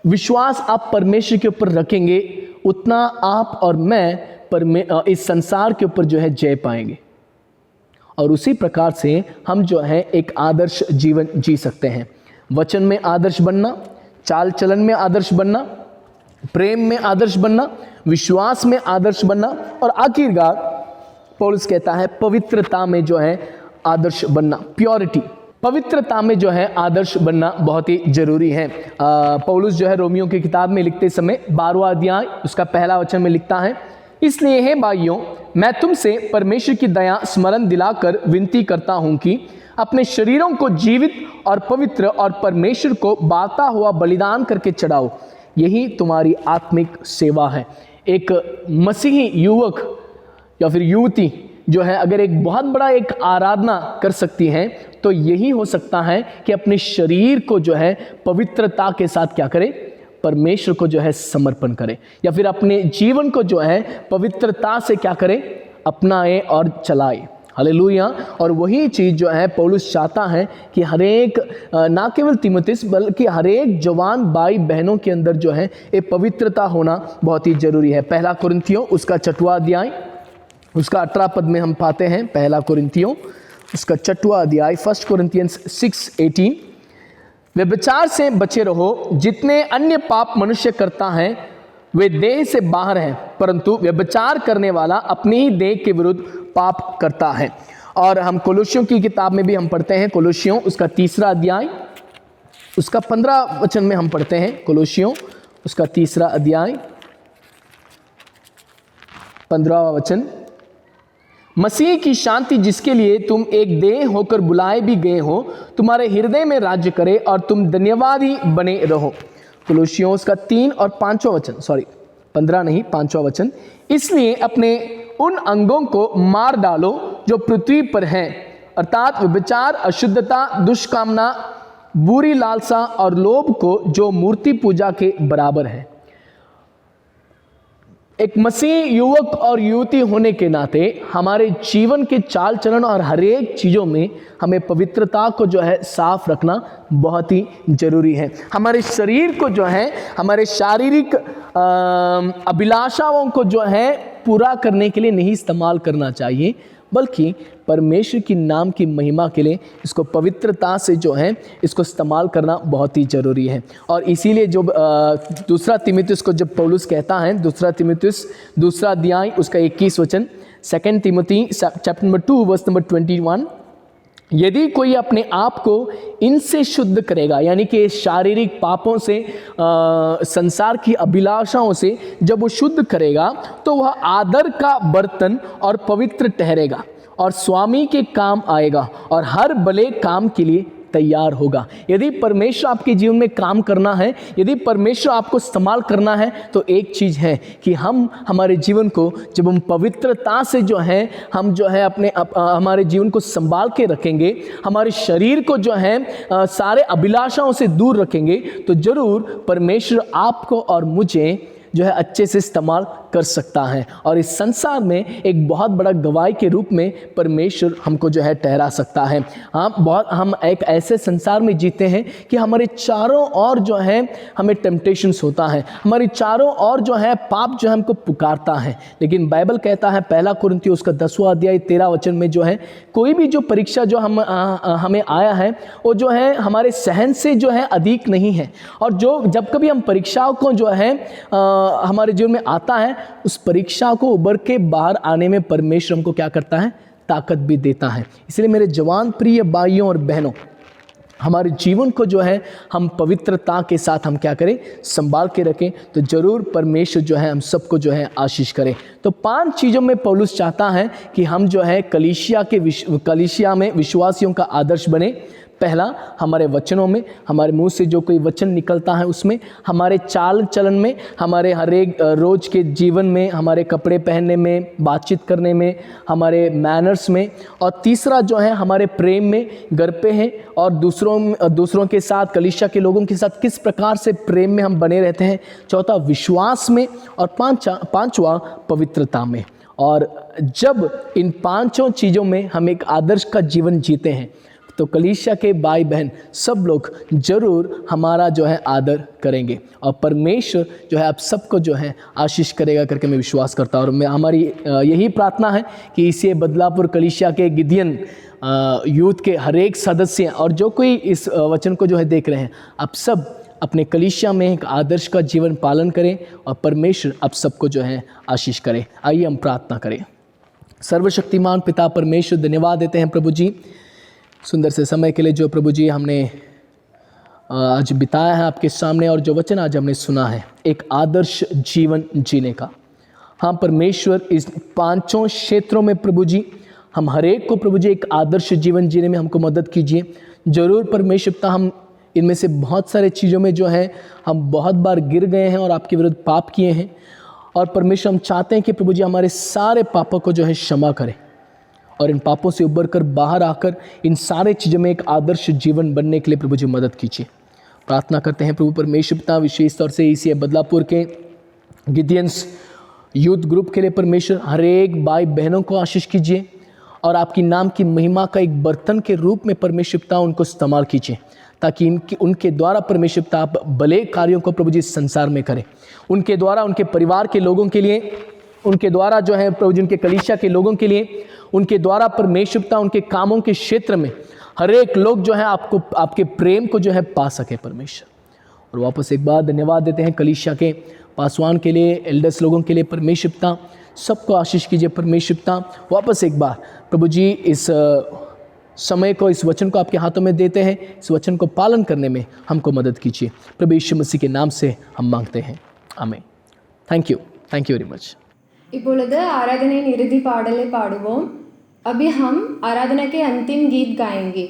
[SPEAKER 15] विश्वास आप परमेश्वर के ऊपर रखेंगे, उतना आप और मैं इस संसार के ऊपर जो है जय पाएंगे, और उसी प्रकार से हम जो है एक आदर्श जीवन जी सकते हैं। वचन में आदर्श बनना, चाल चलन में आदर्श बनना, प्रेम में आदर्श बनना, विश्वास में आदर्श बनना, और आखिरकार पौलुस कहता है पवित्रता में जो है आदर्श बनना, प्योरिटी। पवित्रता में जो है आदर्श बनना बहुत ही जरूरी है। पौलुस जो है रोमियो की किताब में लिखते समय 12वां अध्याय उसका पहला वचन में लिखता है, इसलिए हे भाइयों, मैं तुमसे परमेश्वर की दया स्मरण दिलाकर विनती करता हूं कि अपने शरीरों को जीवित और पवित्र और परमेश्वर को बाता हुआ बलिदान करके चढ़ाओ, यही तुम्हारी आत्मिक सेवा है। एक मसीही युवक या फिर युवती जो है अगर एक बहुत बड़ा एक आराधना कर सकती हैं, तो यही हो सकता है कि अपने शरीर को जो है पवित्रता के साथ क्या करे, परमेश्वर को जो है समर्पण करे, या फिर अपने जीवन को जो है पवित्रता से क्या करे, अपनाए और चलाए। हालेलुया। और वही चीज़ जो है पौलुस चाहता है कि हरेक, ना केवल तीमुथियुस बल्कि हरेक जवान भाई बहनों के अंदर जो है ये पवित्रता होना बहुत ही जरूरी है। पहला कुरिन्थियों उसका 6वां अध्याय उसका 18 पद में हम पाते हैं, पहला कुरिन्थियों उसका 6वां अध्याय 1 Corinthians 6:18, व्यभिचार से बचे रहो। जितने अन्य पाप मनुष्य करता है वे देह से बाहर हैं, परंतु व्यभिचार करने वाला अपनी ही देह के विरुद्ध पाप करता है। और हम कोलोसियों की किताब में भी हम पढ़ते हैं, कोलोसियों उसका 3 अध्याय उसका 15 वचन में हम पढ़ते हैं। कोलोसियों उसका 3 अध्याय 15वां वचन, मसीह की शांति जिसके लिए तुम एक देह होकर बुलाए भी गए हो तुम्हारे हृदय में राज्य करे और तुम धन्यवादी बने रहो। कोलोसियों उसका 3 और 5वां वचन, 15 नहीं 5वां वचन, इसलिए अपने उन अंगों को मार डालो जो पृथ्वी पर हैं, अर्थात व्यभिचार, अशुद्धता, दुष्कामना, बुरी लालसा और लोभ को जो मूर्ति पूजा के बराबर है। एक मसीह युवक और युवती होने के नाते हमारे जीवन के चाल चलन और हर एक चीज़ों में हमें पवित्रता को जो है साफ रखना बहुत ही जरूरी है। हमारे शरीर को जो है, हमारे शारीरिक अभिलाषाओं को जो है पूरा करने के लिए नहीं इस्तेमाल करना चाहिए, बल्कि परमेश्वर की नाम की महिमा के लिए इसको पवित्रता से जो है इसको इस्तेमाल करना बहुत ही ज़रूरी है। और इसीलिए जो 2 तीमुथियुस को जब पौलुस कहता है, 2 तीमुथियुस 2 अध्याय उसका 21 वचन, 2 Timothy chapter number 2 verse number 21, यदि कोई अपने आप को इनसे शुद्ध करेगा, यानी कि शारीरिक पापों से, संसार की अभिलाषाओं से जब वो शुद्ध करेगा तो वह आदर का बर्तन और पवित्र ठहरेगा और स्वामी के काम आएगा और हर भले काम के लिए तैयार होगा। यदि परमेश्वर आपके जीवन में काम करना है, यदि परमेश्वर आपको इस्तेमाल करना है, तो एक चीज़ है कि हम हमारे जीवन को जब हम पवित्रता से जो है हम जो है हमारे जीवन को संभाल के रखेंगे, हमारे शरीर को जो है सारे अभिलाषाओं से दूर रखेंगे, तो ज़रूर परमेश्वर आपको और मुझे जो है अच्छे से इस्तेमाल कर सकता है और इस संसार में एक बहुत बड़ा गवाही के रूप में परमेश्वर हमको जो है ठहरा सकता है। हम एक ऐसे संसार में जीते हैं कि हमारे चारों ओर जो है हमें टेम्पटेशंस होता है, हमारी चारों ओर जो है पाप जो है हमको पुकारता है, लेकिन बाइबल कहता है 1 कुरिन्थियों उसका 10वां अध्याय 13 वचन में जो है कोई भी जो परीक्षा जो हमें आया है वो जो है हमारे सहन से जो है अधिक नहीं है। और जब कभी हम परीक्षाओं को जो है हमारे जीवन में आता है, उस परीक्षा को उबर के बाहर आने में परमेश्वर हमको क्या करता है, ताकत भी देता है। इसलिए मेरे जवान प्रिय भाइयों और बहनों, हमारे जीवन को जो है हम पवित्रता के साथ हम क्या करें, संभाल के रखें, तो जरूर परमेश्वर जो है हम सबको जो है आशीष करें। तो 5 चीज़ों में पौलुस चाहता है कि हम जो है कलीसिया में विश्वासियों का आदर्श बने। पहला, हमारे वचनों में, हमारे मुंह से जो कोई वचन निकलता है उसमें, हमारे चाल चलन में, हमारे हर एक रोज के जीवन में, हमारे कपड़े पहनने में, बातचीत करने में, हमारे मैनर्स में। और तीसरा जो है हमारे प्रेम में, घर पे हैं और दूसरों के साथ, कलीसिया के लोगों के साथ किस प्रकार से प्रेम में हम बने रहते हैं। चौथा, विश्वास में। और पांचवा, पवित्रता में। और जब इन 5 चीज़ों में हम एक आदर्श का जीवन जीते हैं तो कलीसिया के भाई बहन सब लोग जरूर हमारा जो है आदर करेंगे और परमेश्वर जो है आप सबको जो है आशीष करेगा करके मैं विश्वास करता हूँ। और मैं हमारी यही प्रार्थना है कि इसे बदलापुर कलीसिया के गिदियन यूथ के हर एक सदस्य और जो कोई इस वचन को जो है देख रहे हैं, आप सब अपने कलीसिया में एक आदर्श का जीवन पालन करें और परमेश्वर आप सबको जो है आशीष करें। आइए हम प्रार्थना करें। सर्वशक्तिमान पिता परमेश्वर, धन्यवाद देते हैं प्रभु जी सुंदर से समय के लिए जो प्रभु जी हमने आज बिताया है आपके सामने, और जो वचन आज हमने सुना है एक आदर्श जीवन जीने का। हाँ परमेश्वर, इस 5 क्षेत्रों में प्रभु जी हम हर एक को प्रभु जी एक आदर्श जीवन जीने में हमको मदद कीजिए। जरूर परमेश्वर पिता, हम इनमें से बहुत सारे चीज़ों में जो है हम बहुत बार गिर गए हैं और आपके विरुद्ध पाप किए हैं, और परमेश्वर हम चाहते हैं कि प्रभु जी हमारे सारे पापों को जो है क्षमा करें और इन पापों से उबर कर बाहर आकर इन सारे चीज़ों में एक आदर्श जीवन बनने के लिए प्रभु जी मदद कीजिए। प्रार्थना करते हैं प्रभु परमेश्वर पिता, विशेष तौर से इसी बदलापुर के गिदियंस यूथ ग्रुप के लिए परमेश्वर हर एक भाई बहनों को आशीष कीजिए और आपकी नाम की महिमा का एक बर्तन के रूप में परमेश्वर पिता उनको इस्तेमाल कीजिए, ताकि उनके द्वारा परमेश्वर पिता आप भले कार्यों को प्रभु जी संसार में करें। उनके द्वारा उनके परिवार के लोगों के लिए, उनके द्वारा जो है प्रभु जी उनके कलीसिया के लोगों के लिए, उनके द्वारा परमेश्वर पिता उनके कामों के क्षेत्र में हर एक लोग जो है आपको, आपके प्रेम को जो है पा सके परमेश्वर। और वापस एक बार धन्यवाद देते हैं कलीसिया के पासवान के लिए, एल्डर्स लोगों के लिए। परमेश्वर पिता सबको आशीष कीजिए। परमेश्वर पिता वापस एक बार प्रभु जी इस समय को, इस वचन को आपके हाथों में देते हैं। इस वचन को पालन करने में हमको मदद कीजिए। प्रभु यीशु मसीह के नाम से हम मांगते हैं, आमीन। Thank you very much.
[SPEAKER 1] இப்பொழுது ஆராதனையின் இறுதி பாடலை பாடுவோம். अभी हम आराधना के अंतिम गीत गाएंगे.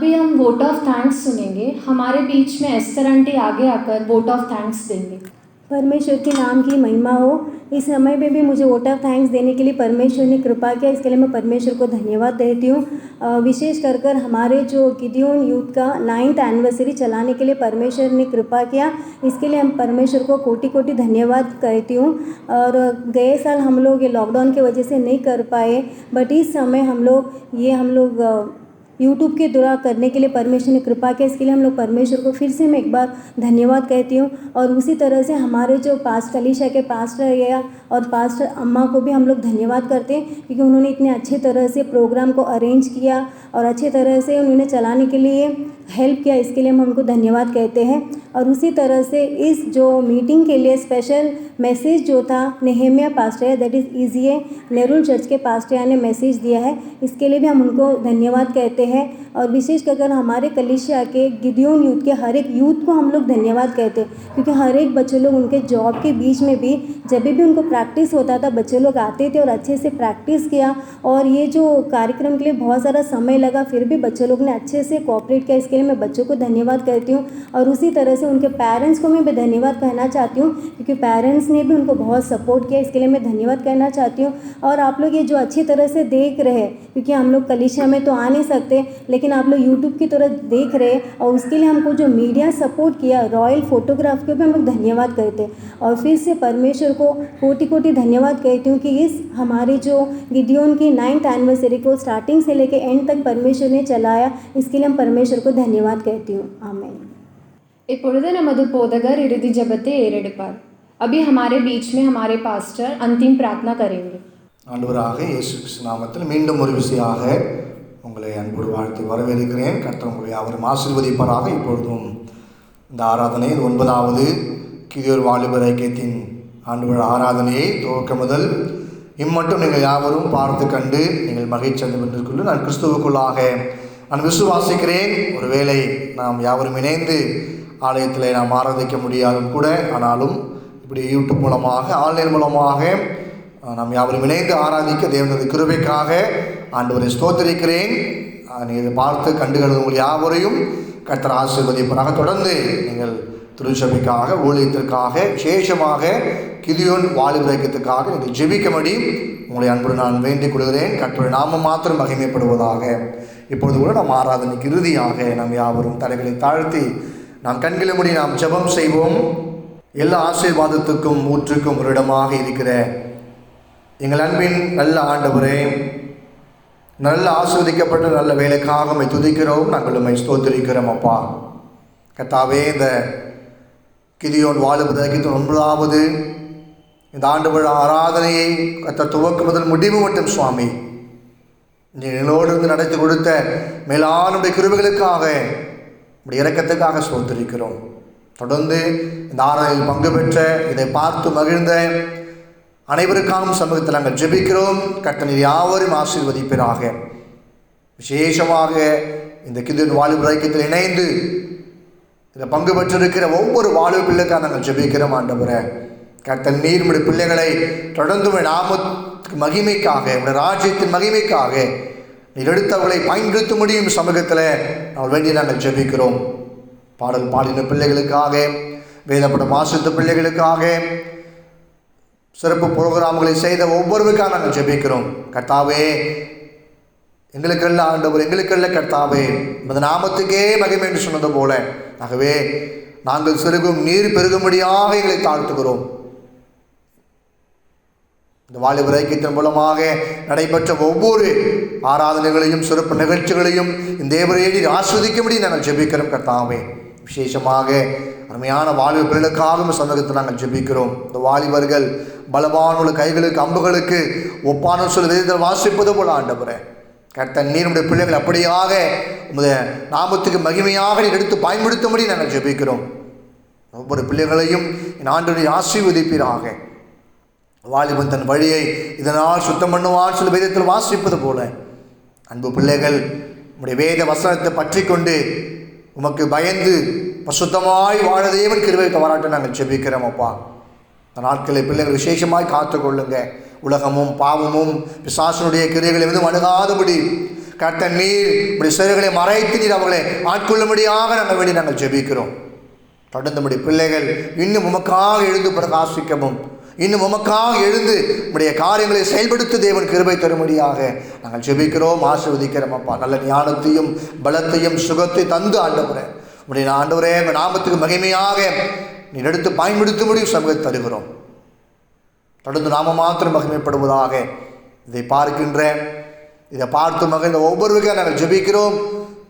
[SPEAKER 1] अभी हम वोट ऑफ थैंक्स सुनेंगे। हमारे बीच में एस्तर आंटी आगे आकर वोट ऑफ थैंक्स देंगे।
[SPEAKER 16] परमेश्वर के नाम की महिमा हो। इस समय में भी मुझे वोट ऑफ थैंक्स देने के लिए परमेश्वर ने कृपा किया, इसके लिए मैं परमेश्वर को धन्यवाद देती हूँ। विशेष कर हमारे जो गिदियोन यूथ का 9th एनिवर्सरी चलाने के लिए परमेश्वर ने कृपा किया, इसके लिए हम परमेश्वर को कोटि कोटि धन्यवाद कहती हूँ। और गए साल हम लोग ये लॉकडाउन की वजह से नहीं कर पाए, बट इस समय हम लोग यूट्यूब के द्वारा करने के लिए परमेश्वर ने कृपा किया, इसके लिए हम लोग परमेश्वर को फिर से मैं एक बार धन्यवाद कहती हूँ। और उसी तरह से हमारे जो कलीसिया के पास्टर या और पास्टर अम्मा को भी हम लोग धन्यवाद करते हैं, क्योंकि उन्होंने इतने अच्छे तरह से प्रोग्राम को अरेंज किया और अच्छे तरह से उन्होंने चलाने के लिए हेल्प किया, इसके लिए हम उनको धन्यवाद कहते हैं। और उसी तरह से इस जो मीटिंग के लिए स्पेशल मैसेज जो था Nehemiah pastor that is EGA Nerul church के पास्टर ने मैसेज दिया है, इसके लिए भी हम उनको धन्यवाद कहते हैं। और विशेष कर हमारे कलीसिया के गिदियोन यूथ के हर एक यूथ को हम लोग धन्यवाद कहते हैं, क्योंकि हर एक बच्चे लोग उनके जॉब के बीच में भी जब भी उनको प्रैक्टिस होता था बच्चे लोग आते थे और अच्छे से प्रैक्टिस किया। और ये जो कार्यक्रम के लिए बहुत सारा समय लगा, फिर भी बच्चे लोग ने अच्छे से कोऑपरेट किया, इसके लिए मैं बच्चों को धन्यवाद कहती हूँ। और उसी तरह से उनके पेरेंट्स को मैं भी धन्यवाद कहना चाहती हूँ, क्योंकि पेरेंट्स ने भी उनको बहुत सपोर्ट किया, इसके लिए मैं धन्यवाद कहना चाहती हूँ। और आप लोग ये जो अच्छी तरह से देख रहे हैं, क्योंकि हम लोग कलीसिया में तो आ नहीं सकते, लेकिन आप लोग यूट्यूब की तरह देख रहे हैं, और उसके लिए हमको जो मीडिया सपोर्ट किया, रॉयल फोटोग्राफ को भी हम लोग धन्यवाद कहते हैं। और फिर से परमेश्वर को कोटि कोटि धन्यवाद कहती हूँ कि इस हमारे जो गिदियोन की 9th एनिवर्सरी को स्टार्टिंग से लेकर एंड तक परमेश्वर ने चलाया, इसके लिए हम परमेश्वर को धन्यवाद कहती हूँ। आमीन।
[SPEAKER 1] இப்பொழுது நமது போதகர் இறுதி ஜெபத்தை ஏறெடுப்பார்। अभी हमारे बीच में हमारे पास्टर अंतिम प्रार्थना करेंगे।
[SPEAKER 10] ஆண்டவராக இயேசு கிறிஸ்து நாமத்தில் மீண்டும் ஒரு விசையாக உங்களை அன்போடு வாழ்த்து வரவேற்கிறேன். கர்த்தர் உங்களை அவரும் ஆசீர்வதிப்பாராக. இப்பொழுதும் இந்த ஆராதனை 9வது கிதியோன் வாலிபர் ஐக்கியத்தின் ஆண்டு விழா ஆராதனையை துவக்க முதல் இம்மட்டும் நீங்கள் யாவரும் பார்த்து கண்டு நீங்கள் மகிழ்ச்சி அடைந்திருக்குள்ள நான் கிறிஸ்துவுக்குள்ளாக நான் விசுவாசிக்கிறேன். ஒருவேளை நாம் யாவரும் இணைந்து ஆலயத்தில் நாம் ஆராதிக்க முடியாதும் கூட, ஆனாலும் இப்படி யூடியூப் மூலமாக ஆன்லைன் மூலமாக நாம் யாவரும் இணைந்து ஆராதிக்க தேவனது கிருபைக்காக ஆண்டவரை ஸ்தோத்திரிக்கிறேன். நீங்கள் பார்த்து கண்டுகிறது உங்கள் யாவரையும் கர்த்தர் ஆசீர்வதிப்பாராக. தொடர்ந்து நீங்கள் திருச்சபைக்காக, ஊழியத்திற்காக, விசேஷமாக கிதியோன் வாலிபர் ஐக்கியத்துக்காக நீங்கள் ஜெபிக்கும்படி உங்களை அன்புடன் நான் வேண்டிக் கொள்கிறேன். கர்த்தருடைய நாமம் மாத்திரம் மகிமைப்படுவதாக. இப்பொழுது கூட நாம் ஆராதனைக்கு இறுதியாக நாம் யாவரும் தலைகளை தாழ்த்தி நாம் கண்களை மூடி நாம் ஜெபம் செய்வோம். எல்லா ஆசீர்வாதத்துக்கும் ஊற்றுக்கும் ஒரு இடமாக இருக்கிற எங்கள் அன்பின் நல்ல ஆண்டவரே, நல்ல ஆசீர்வதிக்கப்பட்ட நல்ல வேலைக்காக உம்மை துதிக்கிறோம், நாங்கள் உம்மை ஸ்தோத்திரிக்கிறோம். அப்பா கர்த்தாவே, இந்த கிதியோன் வாலிபர் ஐக்கியத்தின் 9வது இந்த ஆண்டு விழா ஆராதனையை கர்த்தர் துவக்க முதல் முடிவு மட்டும் சுவாமி எங்களோடு இருந்து நடத்தி கொடுத்த மேலானுடைய கிருபைகளுக்காக, உடைய இரக்கத்துக்காக ஸ்தோத்திரிக்கிறோம். தொடர்ந்து இந்த ஆராதனையில் பங்கு பெற்ற, இதை பார்த்து மகிழ்ந்த அனைவருக்காகவும் சமூகத்தில் நாங்கள் ஜெபிக்கிறோம். கர்த்தர் யாவரும் ஆசீர்வதிப்பீராக. விசேஷமாக இந்த கிதியோன் வாலிபர் ஐக்கியத்தில் இணைந்து இதில் பங்கு பெற்றிருக்கிற ஒவ்வொரு வாலிப பிள்ளைக்காக நாங்கள் ஜெபிக்கிறோம். ஆண்டவரே, கர்த்தர் நீர் உடைய பிள்ளைகளை தொடர்ந்து நாமத்துக்கு மகிமைக்காக, உடைய ராஜ்யத்தின் மகிமைக்காக நீர் எடுத்தவர்களை பயன்படுத்த முடியும் சமூகத்தில் நாங்கள் வேண்டி நாங்கள் ஜெபிக்கிறோம். பாடல் பாடின பிள்ளைகளுக்காக, வேதப்படம் வாசித்த பிள்ளைகளுக்காக, சிறப்பு புரோகிராம்களை செய்த ஒவ்வொருவருக்காக நாங்கள் ஜெபிக்கிறோம். கர்த்தாவே, எங்களுக்கல்ல ஆண்டவர், எங்களுக்கல்ல கர்த்தாவே, இந்த நாமத்துக்கே மகிமை என்று சொன்னது போல, ஆகவே நாங்கள் சிறுகும் நீர் பெருகும்படியாக எங்களை தாழ்த்துகிறோம். இந்த வாலிபர் ஐக்கியத்தின் மூலமாக நடைபெற்ற ஒவ்வொரு ஆராதனைகளையும் சிறப்பு நிகழ்ச்சிகளையும் இந்த தேவரேடி ஆஸ்வதிக்கும்படி நாங்கள் ஜெபிக்கிறோம். கர்த்தாவே, விசேஷமாக அருமையான வாலிப பிள்ளைகளுக்காகவும் சமூகத்தில் நாங்கள் ஜெபிக்கிறோம். இந்த வாலிபர்கள் பலவானுள்ள கைகளுக்கு அம்புகளுக்கு ஒப்பான சொல் விதத்தில் வாசிப்பது போல ஆண்டவரே, கர்த்தர் நீருடைய பிள்ளைகள் அப்படியாக உமது நாமத்துக்கு மகிமையாக நீர் எடுத்து பயன்படுத்தும்படி நாங்கள் ஜெபிக்கிறோம். ஒவ்வொரு பிள்ளைகளையும் என் ஆண்டவரை ஆசீர்வதிப்பீராக. வாலிபன் தன் வழியை இதனால் சுத்தம் பண்ணுவான் சில வேதத்தில் வாசிப்பது போல, அன்பு பிள்ளைகள் உம்முடைய வேத வசனத்தை பற்றி கொண்டு உமக்கு பயந்து பசுத்தமாய் வாழ தேவன் கிருபை தவறாட்ட நாங்கள் ஜெபிக்கிறோம். அப்பா, இந்த நாட்களில் பிள்ளைகள் விசேஷமாய் காத்துக்கொள்ளுங்க. உலகமும் பாவமும் பிசாசனுடைய கிரியைகளை எதுவும் அணுகாதபடி கர்த்தர் நீர் உடைய சிறுகளை மறைத்து நீர் அவர்களை ஆட்கொள்ளும்படியாக நாங்கள் வேண்டி நாங்கள் ஜெபிக்கிறோம். தொடர்ந்து நம்முடைய பிள்ளைகள் இன்னும் உமக்காக எழுந்து பிரகாசிக்கவும், இன்னும் உமக்காக எழுந்து நம்முடைய காரியங்களை செயல்படுத்த தேவன் கிருபை தரும்படியாக நாங்கள் ஜெபிக்கிறோம், ஆசீர்வதிக்கிறோம். அப்பா, நல்ல ஞானத்தையும் பலத்தையும் சுகத்தை தந்து ஆண்டவரே, உடைய ஆண்டவரே உங்கள் நாமத்துக்கு மகிமையாக நீர் எடுத்து பயன்படுத்தும்படி சமூகத்தை தருகிறோம். தொடர்ந்து நாம மாத்திரம் மகிமைப்படுவதாக. இதை பார்க்கின்ற, இதை பார்த்து மகிழ்ந்த ஒவ்வொருவருக்கும் நாங்கள் ஜெபிக்கிறோம்.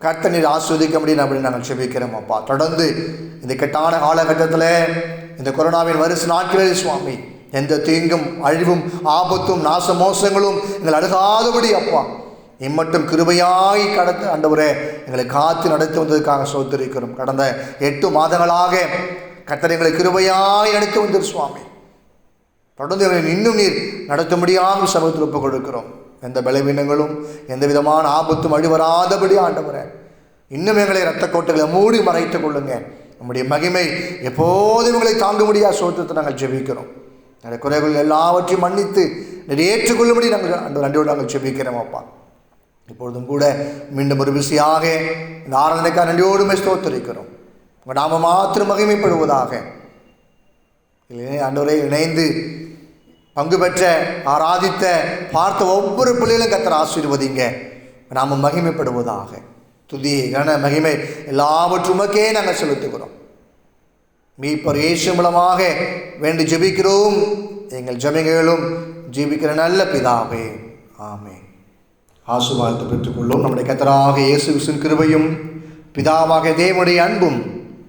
[SPEAKER 10] கர்த்தர் நீர் ஆஸ்வதிக்க முடியும் அப்படின்னு நாங்கள் ஜெபிக்கிறோம். அப்பா, தொடர்ந்து இந்த கெட்டான காலகட்டத்தில், இந்த கொரோனாவின் வருஷ நாட்களில் சுவாமி, எந்த தீங்கும் அழிவும் ஆபத்தும் நாச மோசங்களும் எங்கள் அணுகாதபடி அப்பா இம்மட்டும் கிருபையாய் கடந்து ஆண்டவரே எங்களை காத்து நடத்தி வந்ததுக்காக சோதரிக்கிறோம். கடந்த 8 மாதங்களாக கர்த்தர் எங்களை கிருபையாய் நடத்தி வந்தது சுவாமி. தொடர்ந்து எங்களை இன்னும் நீர் நடத்த முடியாமல் சமூகத்தில் ஒப்புக் கொடுக்கிறோம். எந்த பலவீனங்களும் எந்த விதமான ஆபத்தும் அழிவராதபடி ஆண்டவரே இன்னும் எங்களை இரத்த கோட்டைகளை மூடி மறைத்துக் கொள்ளுங்க. நம்முடைய மகிமை எப்போதும் எங்களை தாங்க முடியாத சோத்திரத்தை நாங்கள் ஜெபிக்கிறோம். அந்த குறைகள் எல்லாவற்றையும் மன்னித்து ஏற்றுக்கொள்ளும்படி நாங்கள் நன்றியோடு நாங்கள் ஜெபிக்கிறோம். அப்பா, இப்பொழுதும் கூட மீண்டும் ஒரு பிஸியாக இந்த ஆராதனைக்காக நன்றியோடுமே ஸ்தோத்திரிக்கிறோம். உங்கள் நாம மாத்திரம் மகிமைப்படுவதாக. ஆண்டவரை இணைந்து பங்கு பெற்ற ஆராதித்த பார்த்த ஒவ்வொரு பிள்ளைகளும் கர்த்தர் ஆசீர்வதிங்க. நாம மகிமைப்படுவதாக. துதி கன மகிமை எல்லாவற்றுமக்கே நாங்கள் செலுத்துகிறோம். மீட்பர் இயேசு மூலமாக வேண்டி ஜெபிக்கிறோம். எங்கள் ஜெபங்களும் ஜெபிக்கிற நல்ல பிதாவே, ஆமென். ஆசீர்வாதத்தை பெற்றுக்கொள்ளும். நம்முடைய கர்த்தராக இயேசு கிறிஸ்துவின் கிருபையும் பிதாவாக தேவனுடைய அன்பும்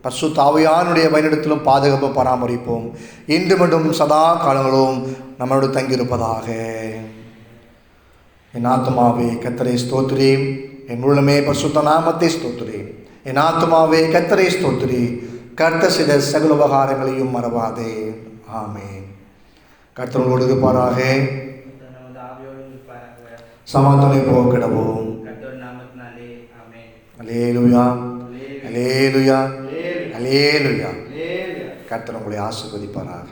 [SPEAKER 10] பரிசுத்த ஆவியானுடைய வழிநடத்தலும் பாதுகாப்பும் பராமரிப்போம் இன்று மட்டும் சதா காலங்களும் நம்மளோடு தங்கியிருப்பதாக. என் ஆத்துமாவே கர்த்தரை ஸ்தோத்திரி, என் முழுமே பரிசுத்த நாமத்தை ஸ்தோத்திரி. என் ஆத்துமாவே கர்த்தரை ஸ்தோத்திரி, கர்த்தர் செய்த சகல உபகாரங்களையும் மறவாதே. ஆமென். கர்த்தரோடு இருப்பாராக. சமாதானத்தை போக்கிடவும். அல்லேலூயா, அல்லேலூயா, அல்லேலூயா. கர்த்தர் உங்களை ஆசீர்வதிப்பாராக.